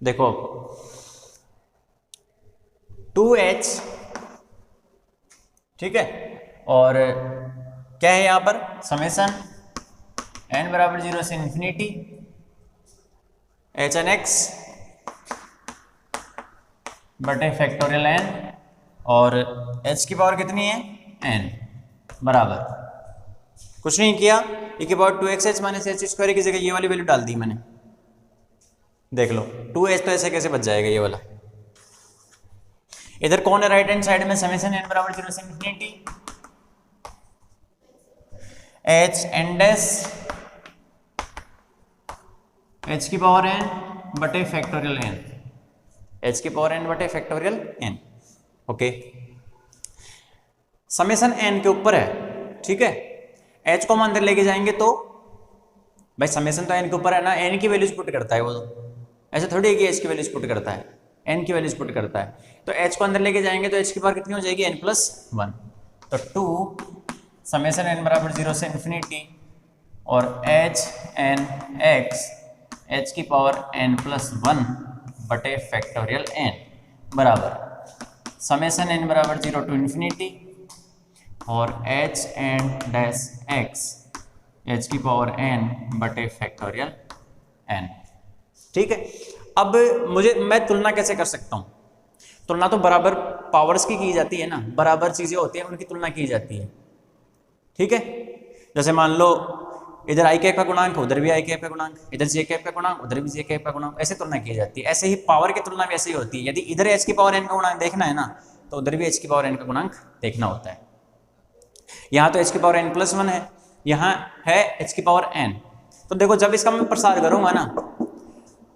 देखो 2h, ठीक है, और क्या है यहां पर, समेशन n बराबर 0 से इन्फिनिटी एच एन एक्स बटे फैक्टोरियल n, और h की पावर कितनी है, n बराबर कुछ नहीं किया, e की power 2xh minus H square की जगह ये वाली वैल्यू डाल दी मैंने, देख लो 2h तो ऐसे कैसे बच जाएगा ये वाला। इधर कौन है राइट हैंड साइड में, समेशन n बराबर 0 से infinity h n dash h की पावर n बटे फैक्टोरियल n, h की पावर n बटे factorial n। Okay, summation n के ऊपर है, ठीक है, h को हम अंदर लेके जाएंगे तो भाई समेशन तो n के ऊपर है ना, n की वैल्यूज पुट करता है वो, ऐसे थोड़ी है कि h की वैल्यूज पुट करता है, n की वैल्यूज पुट करता है। तो h को अंदर लेके जाएंगे तो h की पावर कितनी हो जाएगी, n प्लस 1, तो 2 समेशन n बराबर 0 से इन्फिनिटी और h n x h की पावर n प्लस 1 बटे फैक्टोरियल n बराबर समेशन n बराबर 0 टू इन्फिनिटी और h and dash x h की पावर n बटे फैक्टोरियल n। ठीक है, अब मैं तुलना कैसे कर सकता हूँ? तुलना तो बराबर पावर्स की जाती है ना, बराबर चीजें होती हैं उनकी तुलना की जाती है। ठीक है, जैसे मान लो इधर आई कैप का गुणांक, उधर भी आई कैप का गुणांक, इधर जे कैप का गुणांक, उधर भी जे कैप का गुणांक, ऐसे तुलना की जाती है। ऐसे ही पावर की तुलना भी ऐसे ही होती है। यदि इधर एच की पावर एन का गुणांक देखना है ना, तो उधर भी एच की पावर एन का गुणांक देखना होता है। यहाँ तो एच की पावर एन प्लस 1 है, यहाँ है एच की पावर एन। तो देखो जब इसका मैं प्रसार करूंगा ना,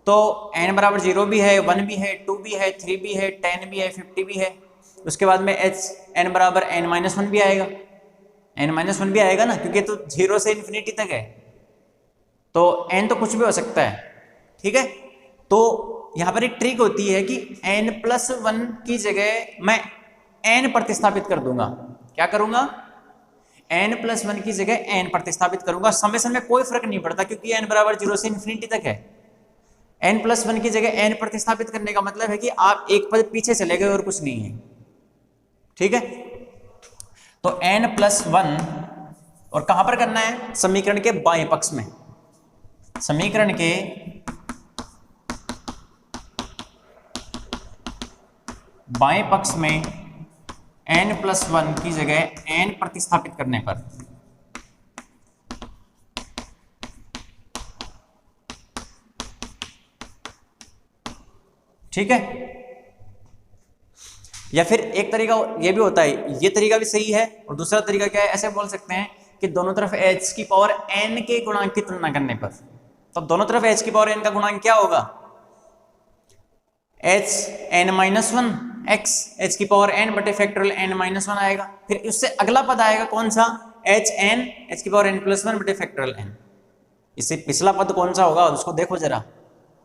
तो n बराबर 0 भी है, 1 भी है, 2 भी है, 3 भी है, 10 भी है, 50 भी है। उसके बाद में n बराबर n-1 भी आएगा, n-1 भी आएगा ना, क्योंकि तो 0 से इन्फिनिटी तक है, तो n तो कुछ भी हो सकता है। ठीक है, तो यहाँ पर एक ट्रिक होती है कि n+1 की जगह मैं n प्रतिस्थापित कर दूंगा। क्या करूंगा? n+1 की जगह n प्रतिस्थापित करूंगा। समेशन में कोई फर्क नहीं पड़ता, क्योंकि n बराबर 0 से इन्फिनिटी तक है। n+1 की जगह n प्रतिस्थापित करने का मतलब है कि आप एक पद पीछे चले गए और कुछ नहीं है। ठीक है, तो n+1 और कहां पर करना है? समीकरण के बाएं पक्ष में। समीकरण के बाएं पक्ष में n+1 की जगह n प्रतिस्थापित करने पर ठीक है। या फिर एक तरीका ये भी होता है, ये तरीका भी सही है, और दूसरा तरीका क्या है? ऐसे बोल सकते हैं कि दोनों तरफ h की पावर n के गुणांक की तुलना करने पर, तो दोनों तरफ h की पावर n का गुणांक क्या होगा? h n-1 x h की पावर n बटे फैक्टोरियल n-1 आएगा। फिर उससे अगला पद आएगा कौन सा? h की पावर n+1 बटे फैक्टोरियल n। इससे पिछला पद कौन सा होगा उसको देखो जरा।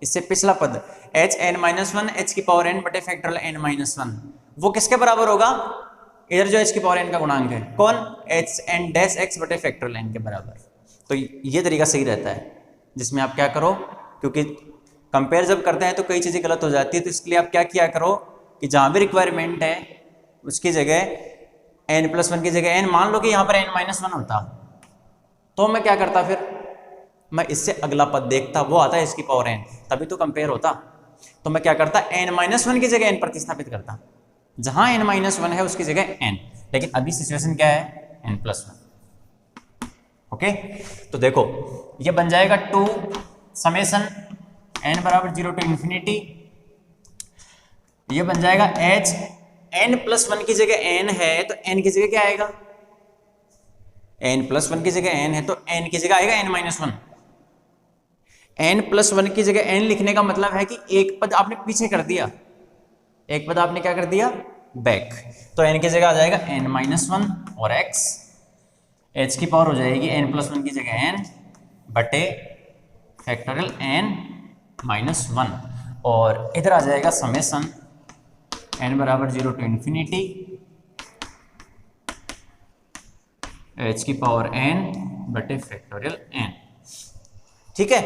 इससे पिछला पद h n-1 h की पावर n बटे फैक्टोरियल n-1, वो किसके बराबर होगा? इधर जो h की पावर n का गुणांक है, कौन? h n डैश x बटे फैक्टोरियल n के बराबर। तो ये तरीका सही रहता है, जिसमें आप क्या करो, क्योंकि कंपेयर जब करते हैं तो कई चीज़ें गलत हो जाती है, तो इसके लिए आप क्या किया करो कि जहाँ भी रिक्वायरमेंट है उसकी जगह n+1 की जगह n, मान लो कि यहाँ पर n-1 होता, तो मैं क्या करता? फिर मैं इससे अगला पद देखता, वो आता है इसकी पावर n, तभी तो कंपेयर होता। तो मैं क्या करता? n-1 की जगह n प्रतिस्थापित करता, जहां n-1 है उसकी जगह n। लेकिन अभी सिचुएशन क्या है? n+1। ओके, तो देखो ये बन जाएगा 2 समेशन n बराबर 0 टू इन्फिनिटी, ये बन जाएगा h n+1 की जगह n है तो n की जगह क्या आएगा? n+1 की जगह n है तो n की जगह आएगा n-1। n+1 की जगह n लिखने का मतलब है कि एक पद आपने पीछे कर दिया, एक पद आपने क्या कर दिया? बैक। तो n की जगह आ जाएगा n-1 और x, h की पावर हो जाएगी n+1 की जगह n बटे फैक्टोरियल n-1, और इधर आ जाएगा समेशन n बराबर 0 टू इन्फिनिटी h की पावर n बटे फैक्टोरियल n। ठीक है,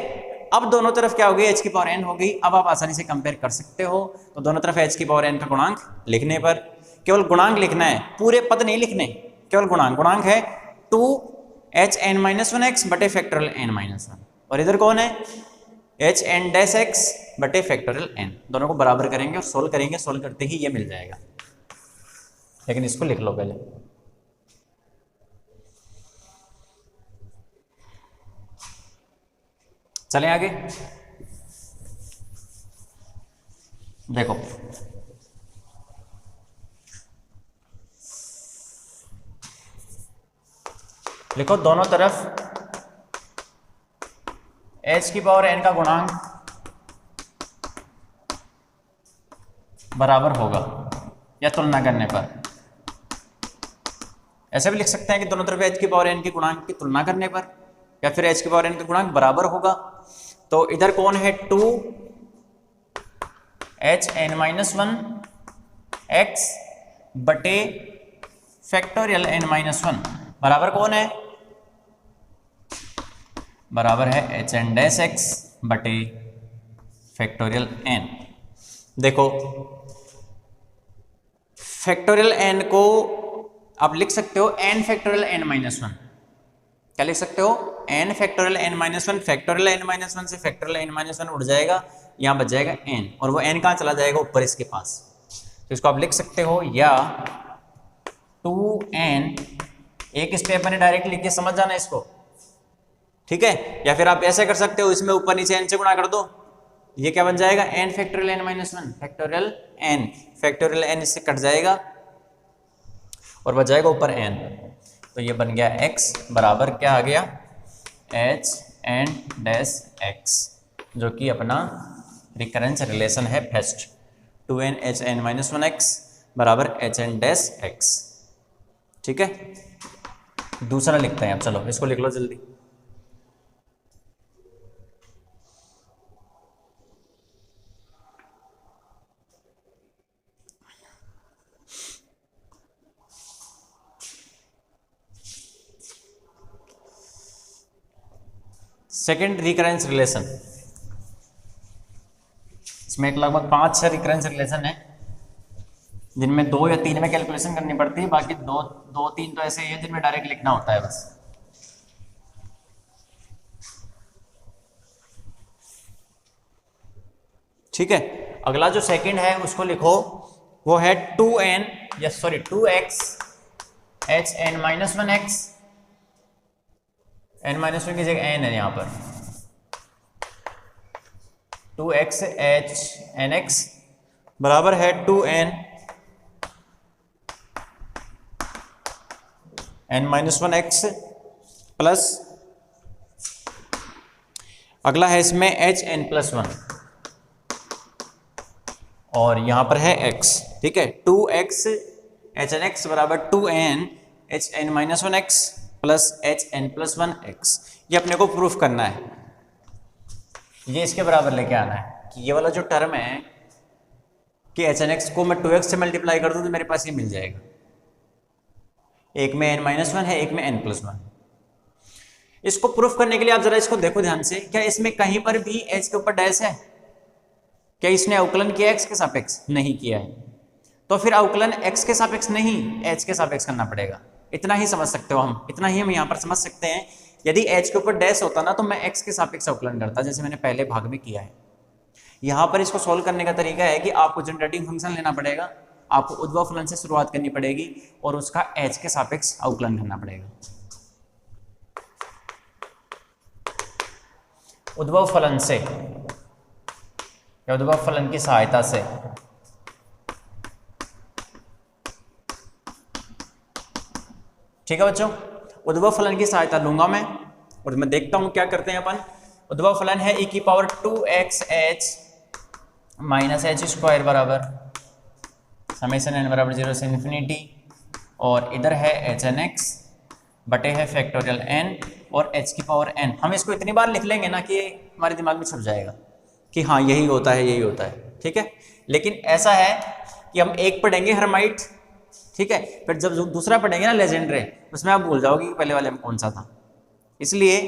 अब दोनों तरफ क्या हो गई? h की पावर n हो गई। अब आप आसानी से कंपेयर कर सकते हो। तो दोनों तरफ h की पावर n का गुणांक लिखने पर, केवल गुणांक लिखना है, पूरे पद नहीं लिखने, केवल गुणांक। गुणांक है 2h n-1x बटे फैक्टोरियल n-1, और इधर कौन है? h n डैश x बटे फैक्टोरियल n। दोनों को बराबर करेंगे और सोल्व करेंगे, सोल्व करते ही ये मिल जाएगा। लेकिन इसको लिख लो पहले। चलें आगे। देखो लिखो दोनों तरफ h की पावर n का गुणांक बराबर होगा, या तुलना करने पर। ऐसे भी लिख सकते हैं कि दोनों तरफ h की पावर n के गुणांक की तुलना करने पर, या फिर h की पावर n का गुणांक बराबर होगा। तो इधर कौन है? 2h n-1 x बटे फैक्टोरियल n-1 बराबर कौन है? बराबर है h n डैश x बटे फैक्टोरियल n। देखो फैक्टोरियल एन को आप लिख सकते हो N factorial N minus one. क्या लिख सकते हो? N factorial N minus one. Factorial N minus one से फैक्टोरियल एन माइनस वन उड़ जाएगा, यहाँ बच जाएगा एन, और वो एन कहाँ चला जाएगा? ऊपर इसके पास। तो इसको आप लिख सकते हो या 2n, एक स्टेप मैंने डायरेक्ट लिख के समझ जाना इसको, ठीक है। या फिर आप ऐसे कर सकते हो, इसमें ऊपर नीचे n से गुणा कर दो, ये क्या बन जाएगा? n factorial n minus one, factorial n, factorial n इससे कट जाएगा और बच जाएगा ऊपर n। तो ये बन गया x बराबर क्या आ गया? h n डैश x, जो कि अपना रिकरेंस रिलेशन है first. 2n h n minus one x बराबर h n डैश x, ठीक है। दूसरा लिखते हैं अब, चलो इसको लिख लो जल्दी। सेकेंड रिकरेंस रिलेशन, इसमें एक लगभग 5-6 रिकरेंस रिलेशन है, जिनमें 2 या 3 में कैलकुलेशन करनी पड़ती है, बाकी 2-3 तो ऐसे ही है जिनमें डायरेक्ट लिखना होता है बस। ठीक है, अगला जो सेकंड है उसको लिखो, वो है 2x h n minus one x, n minus one की जगह n है यहाँ पर, 2x h n x बराबर है 2n n minus one x plus, अगला है इसमें h n प्लस वन, और यहां पर है x, ठीक है। 2x h n x बराबर 2n h n minus one x plus h n plus one x, ये अपने को प्रूफ करना है। ये इसके बराबर लेके आना है कि ये वाला जो टर्म है कि h n x को मैं 2x से मल्टीप्लाई कर दूं तो मेरे पास ये मिल जाएगा। एक में n माइनस वन है, एक में n प्लस वन। इसको प्रूफ करने के लिए आप जरा इसको देखो ध्यान से, क्या इसमें कहीं पर भी h के ऊपर डैश है? क्या इसने अवकलन किया x के सापेक्ष? नहीं किया है, तो फिर अवकलन x के सापेक्ष नहीं h के सापेक्ष करना पड़ेगा। इतना ही समझ सकते हो हम, इतना ही हम यहाँ पर समझ सकते हैं। यदि h के ऊपर डैश होता ना तो मैं x के सापेक्ष अवकलन करता, जैसे मैंने पहले भाग में किया है। यहाँ पर इसको सॉल्व करने का तरीका है कि आपको जनरेटिंग फंक्शन लेना पड़ेगा, आपको उद्भव फलन से शुरुआत करनी पड़ेगी और उसका h के सापेक्ष अवकलन करना पड़ेगा। उद्भव फलन से या उद्भव फलन की सहायता से ठीक है बच्चों, उद्भव फलन की सहायता लूंगा मैं और मैं देखता हूं क्या करते हैं अपन। उद्भव फलन है e की power 2x h minus H square बराबर समेशन n बराबर 0 से इन्फिनिटी, और इधर है h n x बटे है फैक्टोरियल n और h की पावर n। हम इसको इतनी बार लिख लेंगे ना कि हमारे दिमाग में छप जाएगा कि हाँ यही होता है, यही होता है, ठीक है। लेकिन ऐसा है कि हम एक पढ़ेंगे हर्माइट, ठीक है, फिर जब दूसरा पढ़ेंगे ना लेजेंड्रे, उसमें आप भूल जाओगे कि पहले वाले में कौन सा था। इसलिए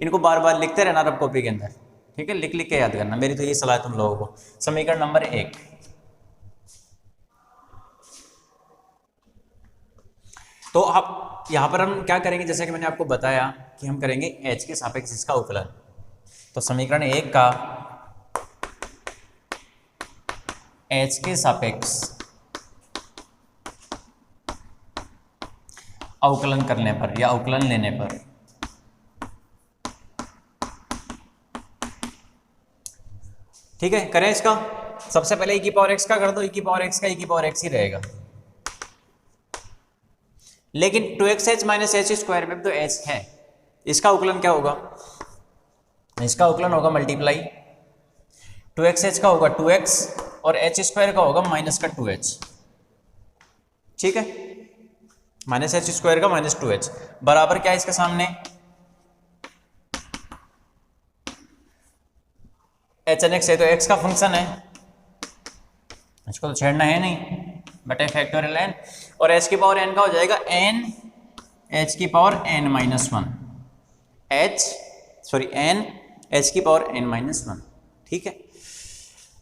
इनको बार बार लिखते रहना रब कॉपी के अंदर, ठीक है, लिख लिख के याद करना। मेरी तो ये सलाह है तुम लोगों को। समीकरण नंबर 1, तो आप यहाँ पर हम क्या करेंगे, जैसे कि मैंने आपको बताया कि हम करेंगे h के सापेक्ष इसका अवकलन। तो समीकरण 1 का h के सापेक्ष अवकलन करने पर या अवकलन लेने पर ठीक है, करें इसका। सबसे पहले e की पावर x का कर दो, e की पावर x का e की पावर x ही रहेगा, लेकिन 2x h minus H square में तो h है। इसका अवकलन क्या होगा? इसका अवकलन होगा मल्टीप्लाई, 2x h का होगा 2x और h स्क्वायर का होगा माइनस का 2h, ठीक है, माइनस एच स्क्वायर का माइनस 2h बराबर क्या है इसके सामने h n x है, तो x का फंक्शन है, इसको तो छेड़ना है नहीं, बटे फैक्टोरियल n, और h की पावर n का हो जाएगा n h की power n minus one n h की पावर n माइनस वन, ठीक है।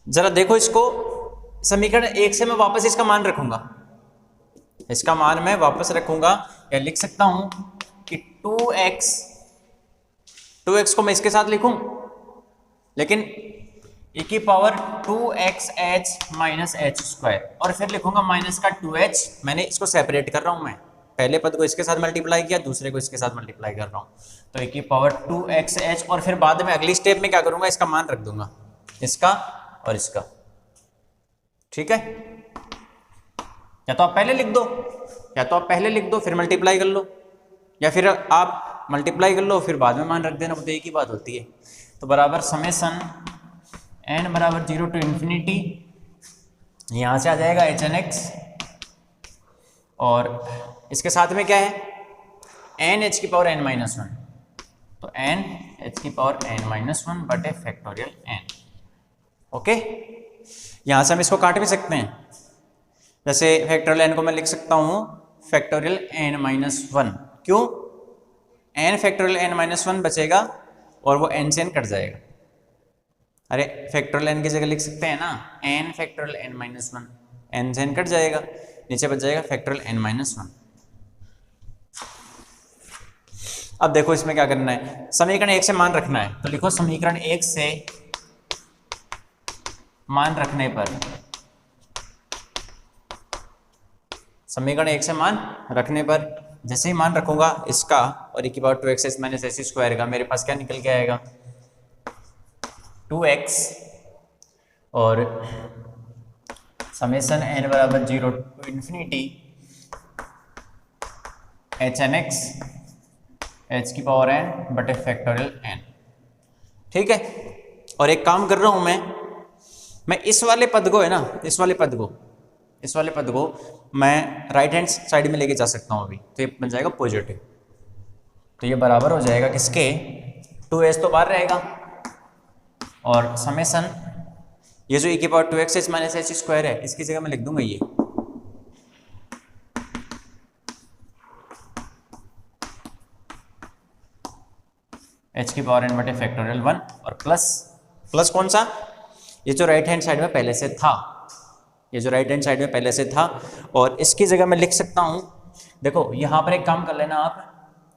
जरा देखो इसको, समीकरण 1 से मैं वापस इसका मान रखूंगा, इसका मान मैं वापस रखूंगा या लिख सकता हूं कि 2x को मैं इसके साथ लिखूं, लेकिन e की power 2xh minus H square, और फिर लिखूंगा माइनस का 2h। मैंने इसको सेपरेट कर रहा हूं, मैं पहले पद को इसके साथ मल्टीप्लाई किया, दूसरे को इसके साथ मल्टीप्लाई कर रहा हूं, तो e की पावर 2xh, और फिर बाद में अगली स्टेप में क्या करूंगा, इसका मान रख दूंगा, इसका और इसका। ठीक है, या तो आप पहले लिख दो, फिर मल्टीप्लाई कर लो, या फिर आप मल्टीप्लाई कर लो फिर बाद में मान रख देना, वो तो एक ही बात होती है। तो बराबर समेसन n बराबर 0 टू इन्फिनिटी, यहाँ से आ जाएगा hn(x), और इसके साथ में क्या है n h की पावर n माइनस 1, तो n h की पावर n माइनस 1 बटे फैक्टोरियल n। ओके, यहाँ से हम इसको काट भी सकते हैं, जैसे फैक्टोरियल n को मैं लिख सकता हूँ फैक्टोरियल n माइनस 1, क्यों, n फैक्टोरियल n माइनस 1 बचेगा और वो n से n कट जाएगा। अरे फैक्टोरियल n की जगह लिख सकते हैं ना n फैक्टोरियल n माइनस 1, n से n कट जाएगा, नीचे बच जाएगा फैक्टोरियल n माइनस 1। अब देखो इसमें क्या करना है, समीकरण 1 से मान रखना है, तो लिखो समीकरण 1 से मान रखने पर, समीकरण 1 से मान रखने पर जैसे ही मान रखूंगा इसका और e की power 2x minus H square का, मेरे पास क्या निकल के आएगा 2x, और समेसन n बराबर 0 टू इन्फिनिटी hn(x) h की पावर n बटे फैक्टोरियल n। ठीक है, और एक काम कर रहा हूं मैं इस वाले पद को है ना, इस वाले पद को मैं राइट हैंड साइड में लेके जा सकता हूं अभी, तो ये बन जाएगा पॉजिटिव, तो ये बराबर हो जाएगा किसके, 2h तो बाहर रहेगा, और समेसन ये जो e की power 2x minus H square है, इसकी जगह मैं लिख दूंगा ये h की पावर n बटे फैक्टोरियल 1, और प्लस कौन सा, ये जो राइट हैंड साइड में पहले से था, और इसकी जगह मैं लिख सकता हूं, देखो यहां पर एक काम कर लेना आप,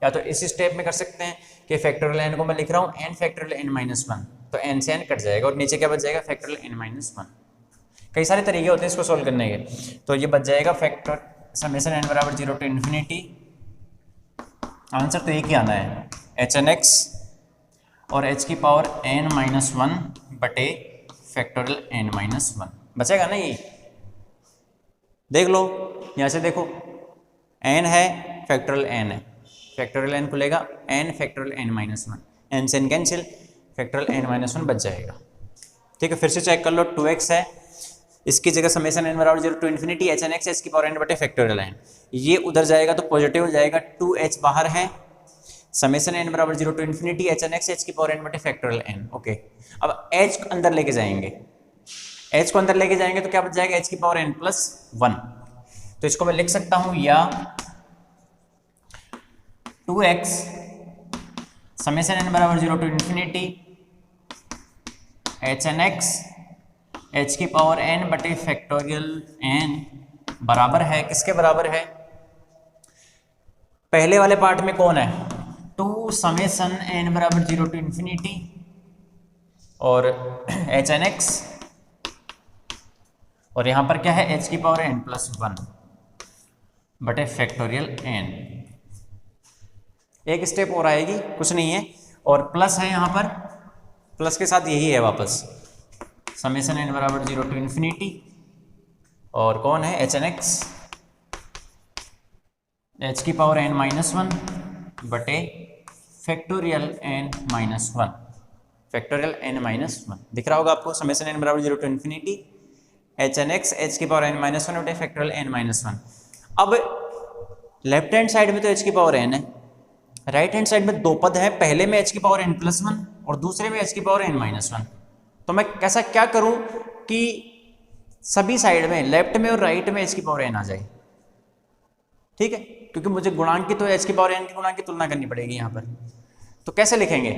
या तो इस स्टेप में कर सकते हैं कि फैक्टोरियल n को मैं लिख रहा हूं n फैक्टोरियल n माइनस 1, तो n से n कट जाएगा और नीचे क्या बच जाएगा फैक्टोरियल n माइनस 1। कई सारे तरीके होते हैं इसको सोल्व करने के, तो ये बच जाएगा फैक्टर समेसन n बराबर 0 टू इन्फिनिटी, आंसर तो एक ही आना है hn(x) और h की पावर n माइनस 1 बटे फैक्टोरियल n माइनस 1 बचेगा ना, ये देख लो, यहाँ से देखो n है फैक्टोरियल n है, फैक्टोरियल n खुलेगा n फैक्टोरियल n माइनस 1, n से n कैंसिल, फैक्टोरियल n माइनस 1 बच जाएगा। ठीक है, फिर से चेक कर लो, 2x है, इसकी जगह समेसन n बराबर 0 टू इन्फिनिटी hn(x) h की पावर n बटे फैक्टोरियल n, ये उधर जाएगा तो पॉजिटिव हो जाएगा, 2h बाहर है, समेसन n बराबर 0 टू इन्फिनिटी hn(x) h की पावर n बटे फैक्टोरियल n। ओके, अब h को अंदर लेके जाएंगे, h को अंदर लेके जाएंगे तो क्या बच जाएगा h की पावर n प्लस 1, तो इसको मैं लिख सकता हूं या 2x समेसन n बराबर 0 टू इन्फिनिटी hn(x) h की पावर n बटे फैक्टोरियल n बराबर है, किसके बराबर है, पहले वाले पार्ट में कौन है 2 समेसन n बराबर 0 टू इन्फिनिटी और hn(x), और यहां पर क्या है h की पावर n प्लस 1 बटे फैक्टोरियल n। एक स्टेप और आएगी, कुछ नहीं है, और प्लस है यहाँ पर, प्लस के साथ यही है वापस, समेसन n बराबर 0 टू इन्फिनिटी और कौन है hn(x) h की पावर n माइनस 1 बटे फैक्टोरियल n माइनस 1, फैक्टोरियल n माइनस 1 दिख रहा होगा आपको, समेसन n बराबर 0 टू इन्फिनिटी hn(x) h की पावर n माइनस 1 बटे फैक्टोरियल n माइनस 1। अब लेफ्ट हैंड साइड में तो h की पावर n है, राइट हैंड साइड में दो पद है, पहले में h की पावर n प्लस 1 और दूसरे में h की पावर n माइनस 1, तो मैं कैसा क्या करूं कि सभी साइड में लेफ्ट में और राइट में h की पावर n आ जाए। ठीक है, क्योंकि मुझे गुणांक की तो h की पावर n की गुणांक की तुलना करनी पड़ेगी यहां पर, तो कैसे लिखेंगे,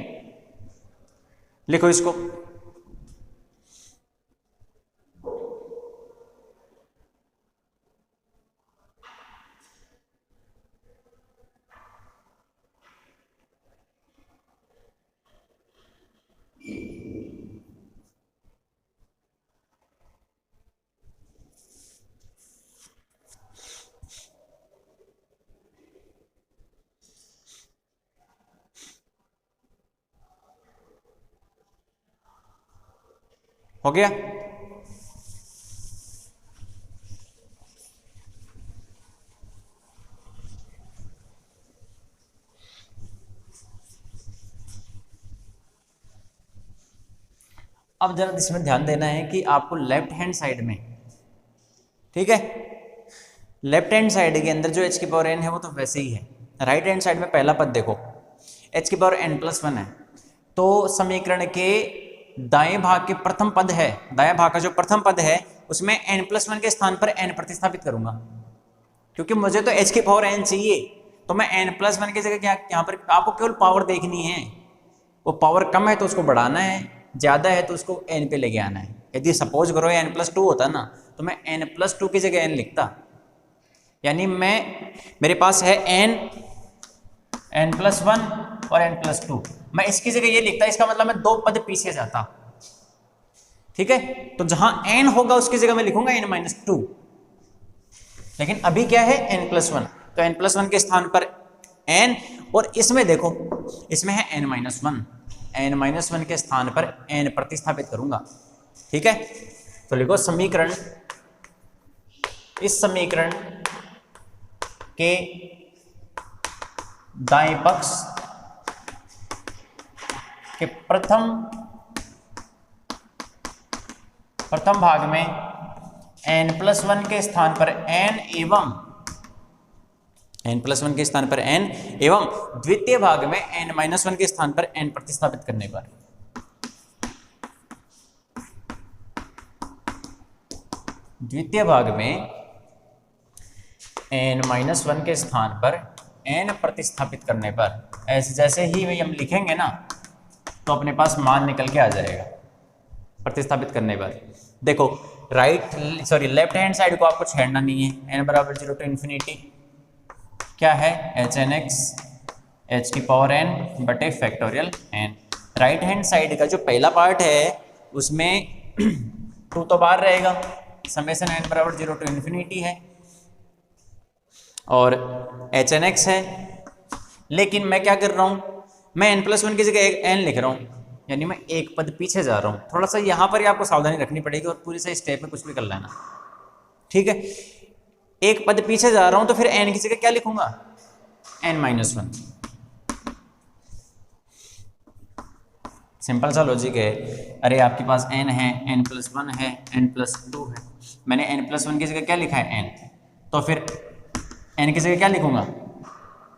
लिखो इसको, हो गया। अब जरा इसमें ध्यान देना है कि आपको लेफ्ट हैंड साइड में, ठीक है, लेफ्ट हैंड साइड के अंदर जो h की पावर n है वो तो वैसे ही है। राइट हैंड साइड में पहला पद देखो h की पावर n+1 है, तो समीकरण के दाएं भाग के प्रथम पद है, दाएं भाग का जो प्रथम पद है उसमें n+1 के स्थान पर n प्रतिस्थापित करूंगा, क्योंकि मुझे तो h की पावर n चाहिए, तो मैं n+1 की जगह क्या, यहाँ पर आपको केवल पावर देखनी है, वो पावर कम है तो उसको बढ़ाना है, ज़्यादा है तो उसको n पे लेके आना है। यदि सपोज करो n+2 होता ना तो मैं n+2 की जगह n लिखता, यानी मेरे पास है n+1 और n+2, मैं इसकी जगह ये लिखता, इसका मतलब मैं 2 पद पीछे जाता, ठीक है। तो जहां n होगा उसकी जगह मैं लिखूंगा n-2, लेकिन अभी क्या है n+1, तो n+1 के स्थान पर n, और इसमें देखो इसमें है n-1, n-1 के स्थान पर n प्रतिस्थापित करूंगा, ठीक है। तो लिखो समीकरण, इस समीकरण के दाएं पक्ष के प्रथम भाग में n+1 के स्थान पर n एवं n+1 के स्थान पर n एवं द्वितीय भाग में n-1 के स्थान पर n प्रतिस्थापित करने पर, द्वितीय भाग में n-1 के स्थान पर n प्रतिस्थापित करने पर, ऐसे जैसे ही हम लिखेंगे ना तो अपने पास मान निकल के आ जाएगा प्रतिस्थापित करने पर। देखो लेफ्ट हैंड साइड को आपको छेड़ना नहीं है, n बराबर 0 to इन्फिनिटी क्या है hn(x) h की पावर n बटे factorial n। Right hand side का जो पहला पार्ट है उसमें 2 तो बाहर रहेगा, समेशन n बराबर 0 to इन्फिनिटी है और hn(x) है, लेकिन मैं क्या कर रहा हूँ, मैं n+1 की जगह n लिख रहा हूँ, यानी मैं एक पद पीछे जा रहा हूँ। थोड़ा सा यहाँ पर ही आपको सावधानी रखनी पड़ेगी और पूरी से स्टेप में कुछ भी कर लेना, ठीक है। एक पद पीछे जा रहा हूँ तो फिर n की जगह क्या लिखूंगा, n-1। सिंपल सा लॉजिक है। अरे आपके पास n है, n+1 है, n+2 है, मैंने n+1 की जगह क्या लिखा है n, तो फिर n की जगह क्या लिखूंगा,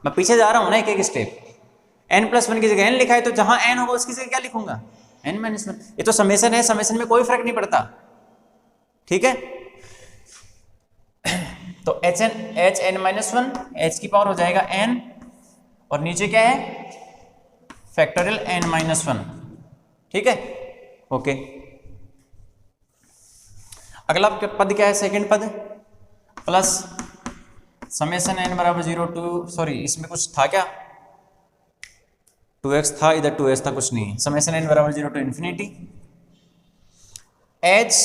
मैं पीछे जा रहा हूँ ना एक एक स्टेप, n+1 की जगह n लिखा है तो जहां n होगा उसकी जगह क्या लिखूंगा, n-1। ये तो समेशन है, समेशन में कोई फर्क नहीं पड़ता, ठीक है। तो hn-1 h की पावर हो जाएगा n और नीचे क्या है फैक्टोरियल n-1, ठीक है, ओके। अगला पद क्या है, सेकंड पद प्लस समेशन n बराबर 0 to, इसमें कुछ था क्या, 2x था, इधर 2x था, कुछ नहीं, समेशन n बराबर 0 to इन्फिनिटी h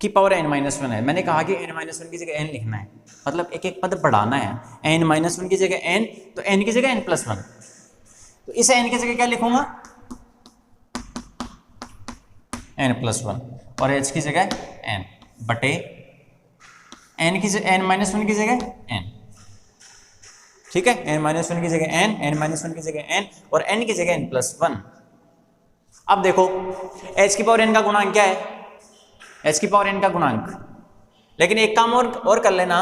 की पावर n-1 है। मैंने कहा कि n-1 की जगह n लिखना है, मतलब एक एक पद बढ़ाना है, n-1 की जगह n, तो n की जगह n+1, तो इसे n की जगह क्या लिखूंगा, n+1 और h की जगह n बटे n की जगह n-1 की जगह n, ठीक है, n-1 की जगह n, n-1 की जगह n और n की जगह n+1। अब देखो h की पावर n का गुणांक क्या है, h की पावर n का गुणांक, लेकिन एक काम और कर लेना,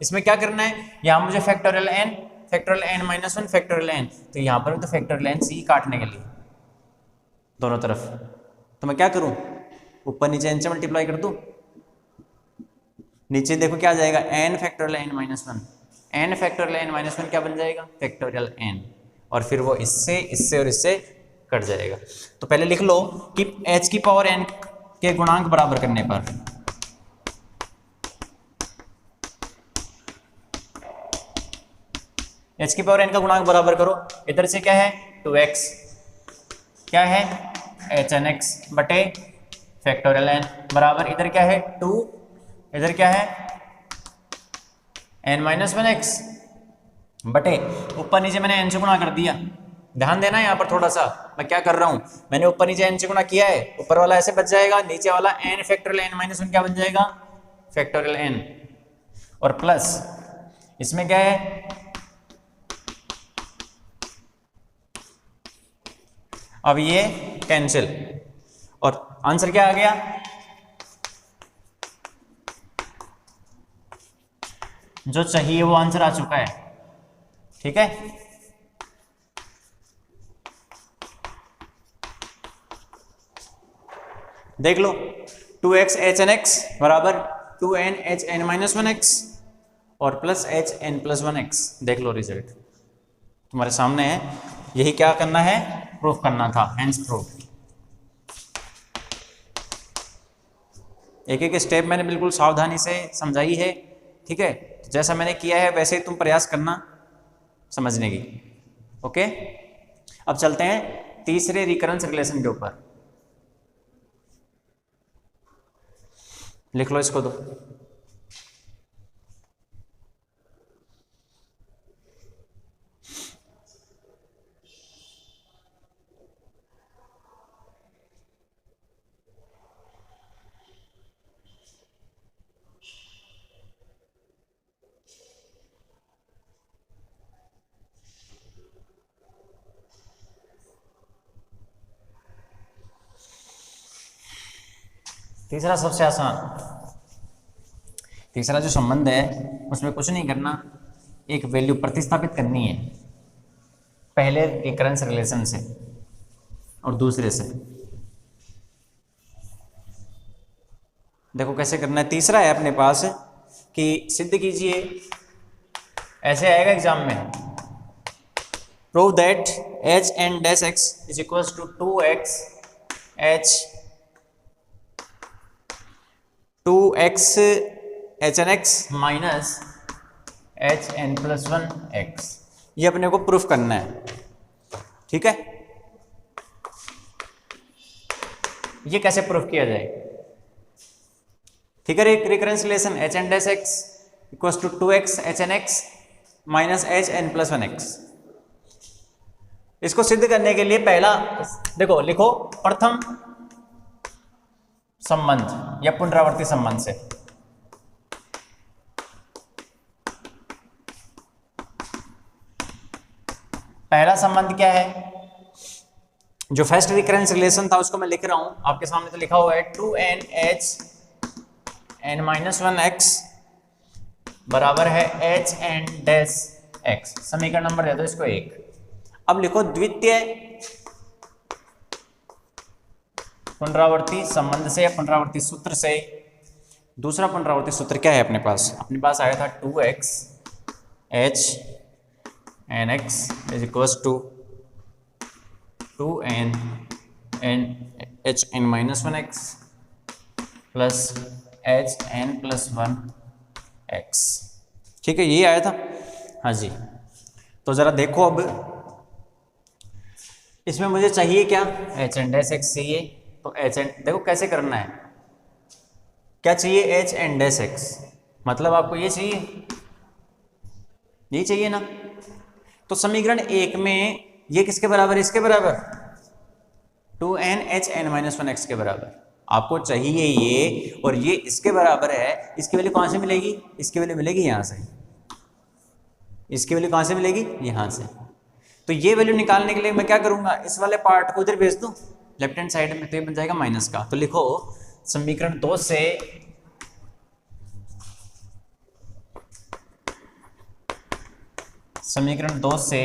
इसमें क्या करना है, यहाँ मुझे factorial n, factorial n-1, factorial n, तो यहाँ पर भी तो फैक्टोरियल n सी काटने के लिए दोनों तरफ, तो मैं क्या करूँ, ऊपर नीचे n से मल्टीप्लाई कर दूँ, नीचे देखो क्या आ जाएगा, n factorial n-1, n factorial n-1 क्या बन जाएगा, फैक्टोरियल n, और फिर वो इससे इससे और इससे कट जाएगा। तो पहले लिख लो कि h की पावर n के गुणांक बराबर करने पर h की पावर n का गुणांक बराबर करो, इधर से क्या है 2x, क्या है hn(x) बटे फैक्टोरियल n बराबर, इधर क्या है 2, इधर क्या है n-1x बटे, ऊपर नीचे मैंने n से गुणा कर दिया, ध्यान देना है यहाँ पर थोड़ा सा, मैं क्या कर रहा हूँ, मैंने ऊपर नीचे n से गुणा किया है, ऊपर वाला ऐसे बच जाएगा, नीचे वाला n फैक्टोरियल n माइनस 1 क्या बन जाएगा, फैक्टोरियल n, और प्लस इसमें क्या है, अब ये कैंसिल, और आंसर क्या आ गया, जो चाहिए वो आंसर आ चुका है। ठीक है, देख लो 2x h n x बराबर 2n h n minus 1x और plus h n plus 1x। देख लो रिजल्ट तुम्हारे सामने है, यही क्या करना है, प्रूफ करना था, हेंस प्रूफ। एक एक स्टेप मैंने बिल्कुल सावधानी से समझाई है। ठीक है, जैसा मैंने किया है वैसे ही तुम प्रयास करना समझने की। ओके, अब चलते हैं तीसरे रिकरेंस रिलेशन के ऊपर। लिख लो इसको तो, तीसरा सबसे आसान, तीसरा जो संबंध है उसमें कुछ नहीं करना, एक वैल्यू प्रतिस्थापित करनी है पहले रिकरेंस रिलेशन से और दूसरे से। देखो कैसे करना है, तीसरा है अपने पास कि सिद्ध कीजिए, ऐसे आएगा एग्जाम में, prove that h n dash x is equals to 2x h n x minus h n plus 1x, ये अपने को प्रूफ करना है। ठीक है, ये कैसे प्रूफ किया जाए, ठीक है, recurrence relation h n dash x equals to 2x h n x minus h n plus 1x। इसको सिद्ध करने के लिए पहला देखो, लिखो प्रथम संबंध या पुनरावर्ती संबंध से। पहला संबंध क्या है, जो फर्स्ट रिकरेंस रिलेशन था उसको मैं लिख रहा हूं आपके सामने, तो लिखा हुआ है 2n h n minus 1x बराबर है h n डैश x। समीकरण नंबर दे दो इसको 1। अब लिखो द्वितीय पुनरावर्ती संबंध से या पुनरावर्ती सूत्र से। दूसरा पुनरावर्ती सूत्र क्या है अपने पास आया था 2x h n x is equals to 2n h n minus 1x plus h n plus 1x। ठीक है, ये आया था, हाँ जी। तो जरा देखो, अब इसमें मुझे चाहिए क्या, h n डैश x चाहिए, तो h n देखो कैसे करना है, क्या चाहिए, h n डैश x, मतलब आपको ये चाहिए, ये चाहिए ना। तो समीकरण 1 में ये किसके बराबर है, इसके बराबर 2n h n minus 1x के बराबर आपको चाहिए ये, और ये इसके बराबर है। इसकी वैल्यू कहाँ से मिलेगी, इसकी वैल्यू मिलेगी यहाँ से, इसकी वैल्यू कहाँ से मिलेगी, यहाँ से। तो ये वैल्यू निकालने के लिए मैं क्या करूंगा, इस वाले पार्ट को इधर भेज दूं लेफ्ट हैंड साइड में, तो ये बन जाएगा माइनस का। तो लिखो समीकरण 2 से समीकरण 2 से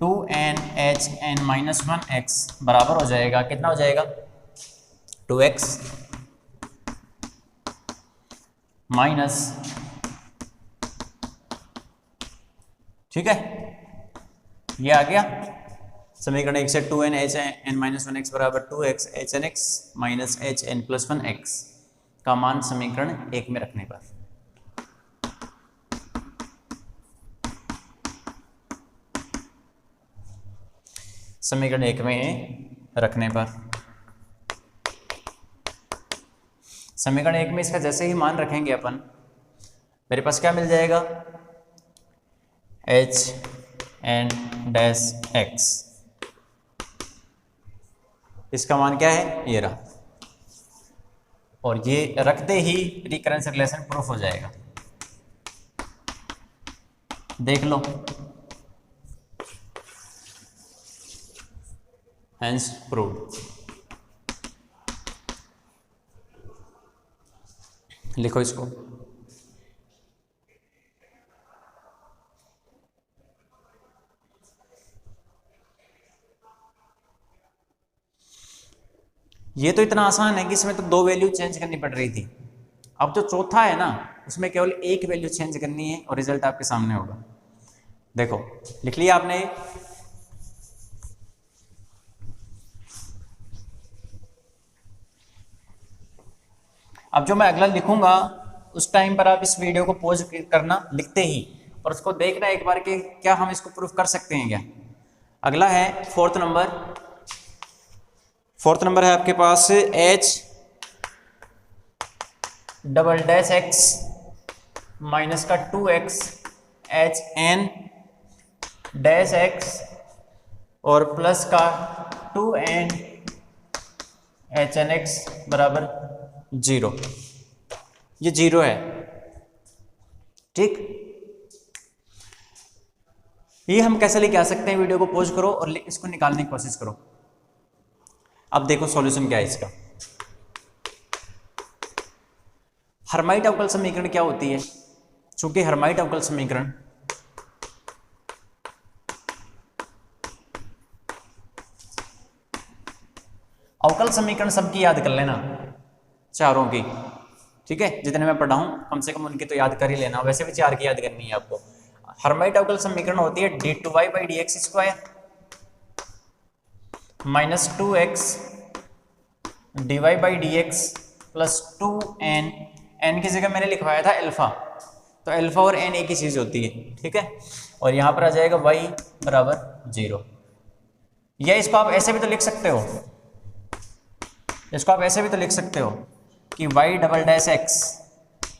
2n h n minus 1x बराबर हो जाएगा, कितना हो जाएगा, 2x माइनस, ठीक है, ये आ गया समीकरण 1 से 2n h n minus 1x बराबर 2x h n x minus h n plus 1x का मान समीकरण 1 में रखने पर। समीकरण 1 में रखने पर, समीकरण 1 में इसका जैसे ही मान रखेंगे अपन, मेरे पास क्या मिल जाएगा, h एन डैश एक्स, इसका मान क्या है, ये रहा। और ये रखते ही रिकरेंस रिलेशन प्रूफ हो जाएगा, देख लो। Hence proved. लिखो इसको। ये तो इतना आसान है कि इसमें तो 2 वैल्यू चेंज करनी पड़ रही थी। अब जो चौथा है ना, उसमें केवल 1 वैल्यू चेंज करनी है और रिजल्ट आपके सामने होगा। देखो लिख लिया आपने। अब जो मैं अगला लिखूंगा उस टाइम पर आप इस वीडियो को पॉज करना लिखते ही, और उसको देखना एक बार कि क्या हम इसको प्रूफ कर सकते हैं क्या। अगला है फोर्थ नंबर है आपके पास h double dash X minus का 2x H N dash X और प्लस का 2n एच एन एक्स बराबर 0। ये 0 है, ठीक। ये हम कैसे लेके आ सकते हैं, वीडियो को पॉज करो और इसको निकालने की कोशिश करो। अब देखो सॉल्यूशन क्या है इसका। हर्माइट अवकल समीकरण क्या होती है, चूंकि हर्माइट अवकल समीकरण सबकी याद कर लेना, चारों की, ठीक है। जितने मैं पढ़ा हूं कम से कम उनकी तो याद कर ही लेना, वैसे भी 4 की याद करनी है आपको। हर्माइट अवकल समीकरण होती है d2y by D x square minus 2x dy by D x plus 2n, n की जगह मैंने लिखवाया था अल्फा, तो अल्फा और n एक ही चीज होती है, ठीक है। और यहां पर आ जाएगा y बराबर 0। या इसको आप ऐसे भी तो लिख सकते हो, कि y double dash X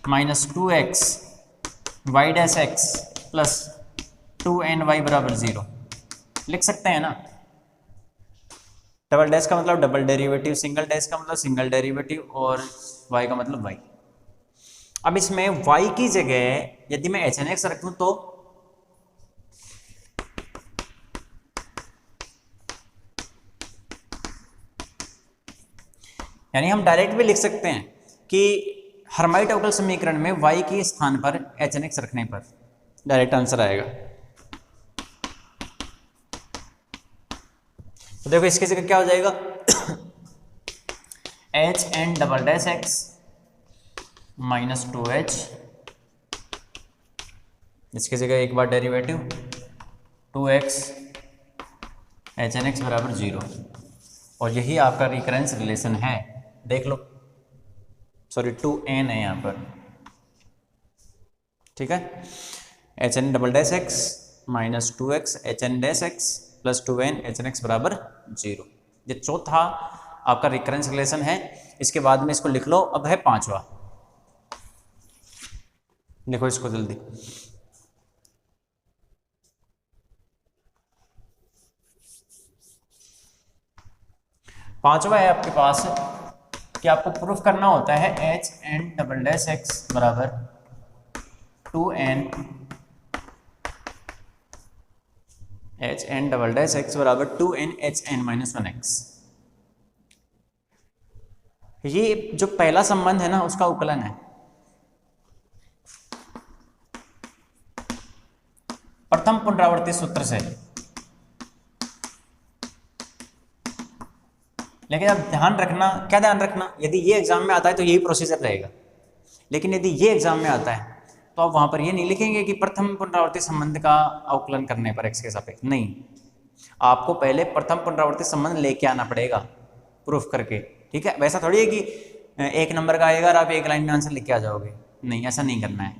minus 2x y dash X plus 2ny बराबर 0 लिख सकते हैं ना। डबल डैश का मतलब डबल डेरिवेटिव, सिंगल डैश का मतलब सिंगल डेरिवेटिव, और y का मतलब y। अब इसमें y की जगह यदि मैं एच एन एक्स रखूं तो यानी हम डायरेक्ट भी लिख सकते हैं कि हर्माइट अवकल समीकरण में y के स्थान पर एच एन एक्स रखने पर डायरेक्ट आंसर आएगा। तो देखो इसकी जगह क्या हो जाएगा, H N double dash X minus 2h, इसकी जगह एक बार derivative 2x H N X बराबर 0, और यही आपका रिकरेंस रिलेशन है, देख लो। सॉरी 2n है यहाँ पर, ठीक है। H N double dash X minus 2x H N dash X plus 2n H N X बराबर 0। ये चौथा आपका रिकरेंस रिलेशन है। इसके बाद में इसको लिख लो। अब है पांचवा, लिखो इसको जल्दी। पांचवा है आपके पास कि आपको प्रूफ करना होता है H N double dash X बराबर 2n H N double dash X बराबर 2n H N minus 1x। ये जो पहला संबंध है ना उसका उकलन है। प्रथम पुनरावृत्ति सूत्र से। लेकिन अब ध्यान रखना, क्या ध्यान रखना, यदि ये एग्जाम में आता है तो यही प्रोसीजर रहेगा, लेकिन यदि ये एग्जाम में आता है तो आप वहां पर ये नहीं लिखेंगे कि प्रथम पुनरावृत्ति संबंध का अवकलन करने पर x के सापेक्ष, नहीं, आपको पहले प्रथम पुनरावृत्ति संबंध लेके आना पड़ेगा प्रूफ करके, ठीक है। वैसा थोड़ी है कि 1 नंबर का आएगा और आप 1 लाइन में आंसर लिख के आ जाओगे, नहीं, ऐसा नहीं करना है।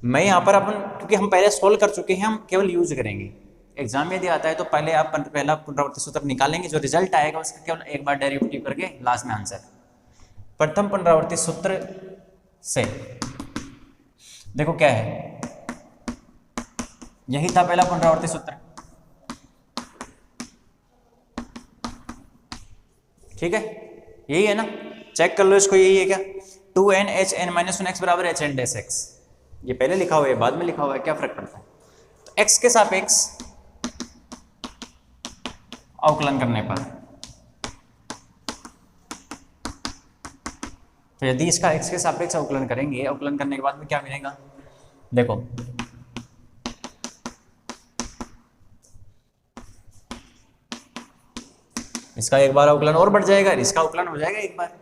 मैं यहाँ पर अपन, क्योंकि हम पहले सोल्व कर चुके हैं, हम केवल यूज करेंगे। एग्जाम में यदि आता है तो पहले आप पहला पुनरावृत्ति सूत्र निकालेंगे, जो रिजल्ट आएगा उसका केवल एक बार डेरिवेटिव करके लास्ट में आंसर। प्रथम पुनरावृत्ति सूत्र से देखो क्या है, यही था पहला पुनरावृत्ति सूत्र। ठीक है, यही है ना, चेक कर लो इसको, यही है क्या, 2n h n माइनस 1 x बराबर h n डैश x। ये पहले लिखा हुआ है बाद में लिखा हुआ है, क्या फर्क पड़ता है। तो x के सापेक्ष अवकलन करने पर, तो यदि इसका x के सापेक्ष अवकलन करेंगे, अवकलन करने के बाद में क्या मिलेगा, देखो इसका एक बार अवकलन और बढ़ जाएगा, इसका अवकलन हो जाएगा एक बार,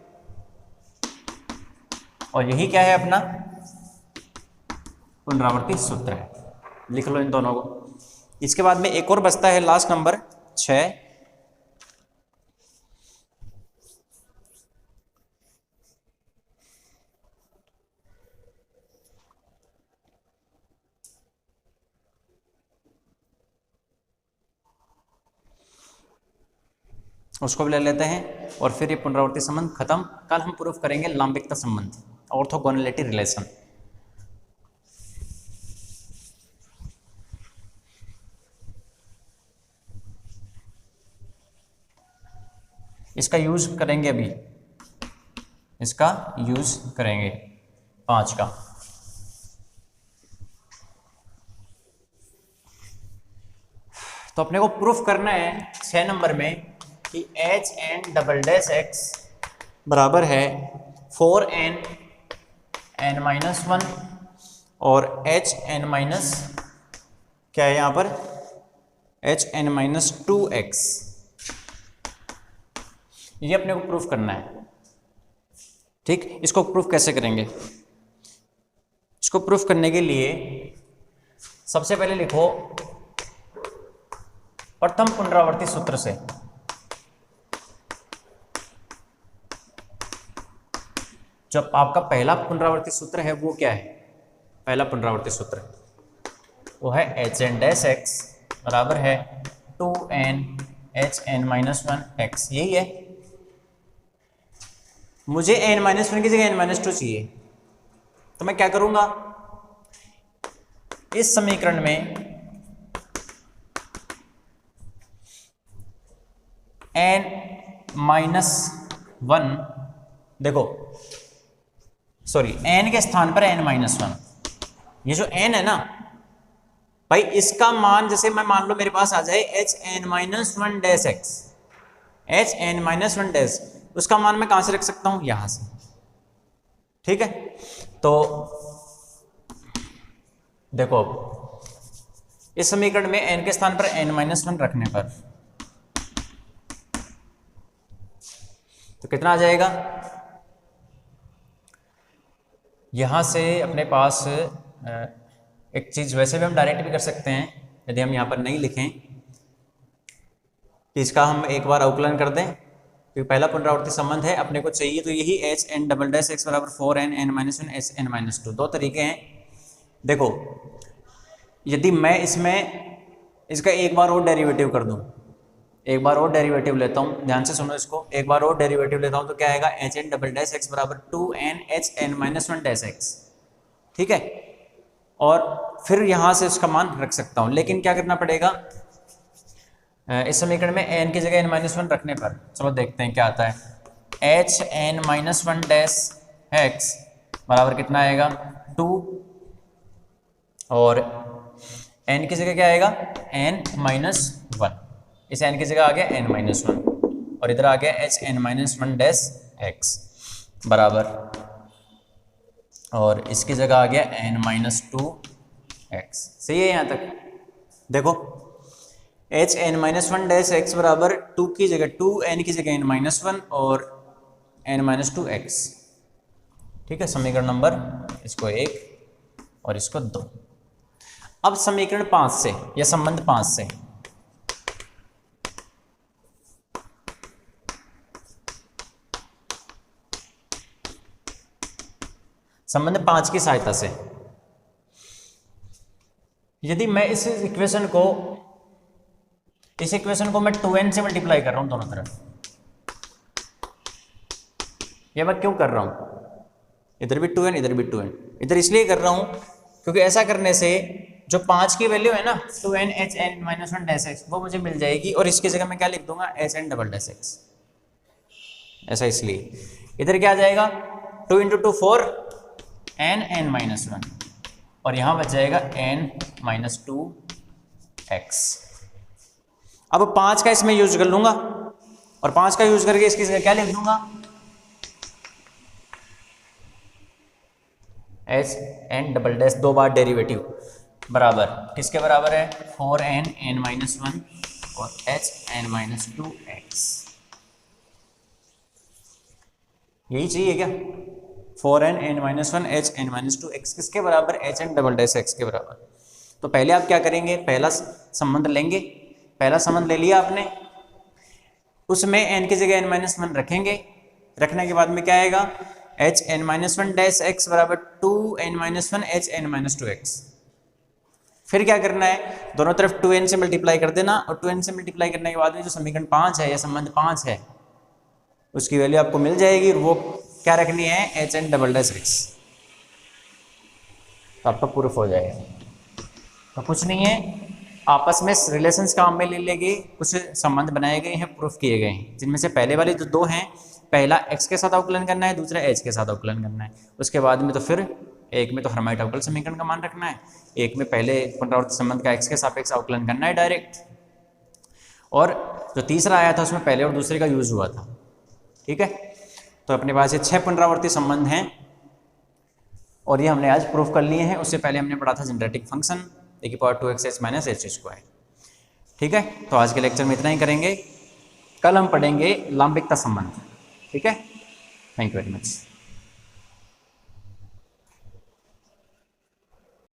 और यही क्या है अपना पुनरावर्ती सूत्र है, लिख लो इन दोनों को। इसके बाद में एक और बचता है लास्ट नंबर 6, उसको भी ले लेते हैं और फिर ये पुनरावर्ती संबंध खत्म। कल हम प्रूफ करेंगे लांबिकता संबंध, ऑर्थोगोनैलिटी रिलेशन। इसका यूज करेंगे अभी, इसका यूज करेंगे 5 का। तो अपने को प्रूफ करना है 6 नंबर में कि H N double dash X बराबर है 4n n माइनस 1 और एच एन माइनस क्या है यहाँ पर एच एन माइनस 2x। ये अपने को प्रूफ करना है, ठीक। इसको प्रूफ कैसे करेंगे, इसको प्रूफ करने के लिए सबसे पहले लिखो प्रथम पुनरावर्ती सूत्र से, जो आपका पहला पुनरावर्ती सूत्र है वो क्या है, पहला पुनरावर्ती सूत्र वो है एच एन डैश एक्स बराबर है 2n H N minus 1 x। यही है, मुझे n माइनस 1 की जगह n माइनस 2 चाहिए, तो मैं क्या करूंगा, इस समीकरण में n माइनस 1, देखो सॉरी n के स्थान पर n माइनस 1, ये जो n है ना भाई, इसका मान जैसे मैं मान लो मेरे पास आ जाए H N minus 1 dash X, H N minus 1 dash, उसका मान मैं कहां से रख सकता हूं, यहां से, ठीक है। तो देखो इस समीकरण में n के स्थान पर n माइनस 1 रखने पर तो कितना आ जाएगा, यहां से अपने पास एक चीज वैसे भी हम डायरेक्ट भी कर सकते हैं, यदि हम यहां पर नहीं लिखें कि इसका हम एक बार अवकलन कर दें, क्योंकि पहला पुनरावर्ती संबंध है अपने को चाहिए, तो यही H N double dash X बराबर 4n n माइनस 1 एच एन माइनस 2। दो तरीके हैं, देखो यदि मैं इसमें इसका एक बार और डेरिवेटिव कर दूं, एक बार और डेरिवेटिव लेता हूं, ध्यान से सुनो इसको, एक बार और डेरिवेटिव लेता हूं तो क्या आएगा H N double dash X बराबर 2n H N minus 1 dash X, ठीक है। और फिर यहां से उसका मान रख सकता हूं, लेकिन क्या करना पड़ेगा, इस समीकरण में n की जगह n माइनस 1 रखने पर, चलो देखते हैं क्या आता है, H N minus 1 dash X बराबर कितना आएगा 2, और n की जगह क्या आएगा n माइनस 1, इस n की जगह आ गया n माइनस 1 और इधर आ गया H N minus 1 dash X बराबर, और इसकी जगह आ गया n माइनस 2 एक्स। सही है यहाँ तक, देखो H N minus 1 dash X बराबर 2 की जगह 2n की जगह n माइनस 1 और n माइनस 2 एक्स, ठीक है। समीकरण नंबर इसको 1 और इसको 2। अब समीकरण 5 से या संबंध 5 से, संबंध 5 की सहायता से यदि मैं इस इक्वेशन को मैं 2n से मल्टीप्लाई कर रहा हूं दोनों तरफ, ये मैं क्यों कर रहा हूं, इधर भी 2n इधर भी 2n, इधर इसलिए कर रहा हूं क्योंकि ऐसा करने से जो 5 की वैल्यू है ना 2n H N minus 1 dash X वो मुझे मिल जाएगी, और इसकी जगह मैं क्या लिख दूंगा H N double dash X, ऐसा इसलिए इधर क्या आ जाएगा 2 इंटू 2 4 n(n-1) और यहाँ बच जाएगा n-2x। अब 5 का इसमें यूज कर लूंगा और 5 का यूज करके इसकी जगह क्या लिख दूंगा h(n)" 2 बार डेरिवेटिव बराबर किसके बराबर है 4n(n-1) और h(n-2x)। यही चाहिए क्या 4n(n-1) h(n-2x) किसके बराबर h(n)" के बराबर। तो पहले आप क्या करेंगे पहला संबंध लेंगे, पहला संबंध ले लिया आपने, उसमें n की जगह n-1 रखेंगे, रखने के बाद में क्या आएगा h(n-1) बराबर 2n-1 h(n-2x। फिर क्या करना है दोनों तरफ 2n से मल्टीप्लाई कर देना और 2n से मल्टीप्लाई करने के बाद में जो समीकरण 5 है या संबंध 5 है उसकी वैल्यू आपको मिल जाएगी और वो क्या रखनी है h(n)x। तो आपका प्रूफ हो जाएगा। तो कुछ नहीं है, आपस में रिलेशंस काम में ले लेंगे, कुछ संबंध बनाए गए हैं, प्रूफ किए गए हैं, जिनमें से पहले वाले जो दो हैं, पहला x के साथ अवकलन करना है, दूसरा h के साथ अवकलन करना है। उसके बाद में तो फिर एक में तो हर्माइट अवकल समीकरण का मान रखना है, एक में पहले पुनरावर्ती संबंध का x के सापेक्ष अवकलन करना है डायरेक्ट, और जो तीसरा आया था उसमें पहले और दूसरे का यूज हुआ था। ठीक है, तो अपने पास ये 6 पुनरावर्ती संबंध हैं और ये हमने आज प्रूफ कर लिए हैं। उससे पहले हमने पढ़ा था जनरेटिक फंक्शन e⁻2x(h)-h²। ठीक है, तो आज के लेक्चर में इतना ही करेंगे, कल हम पढ़ेंगे लांबिकता संबंध। ठीक है, थैंक यू वेरी मच।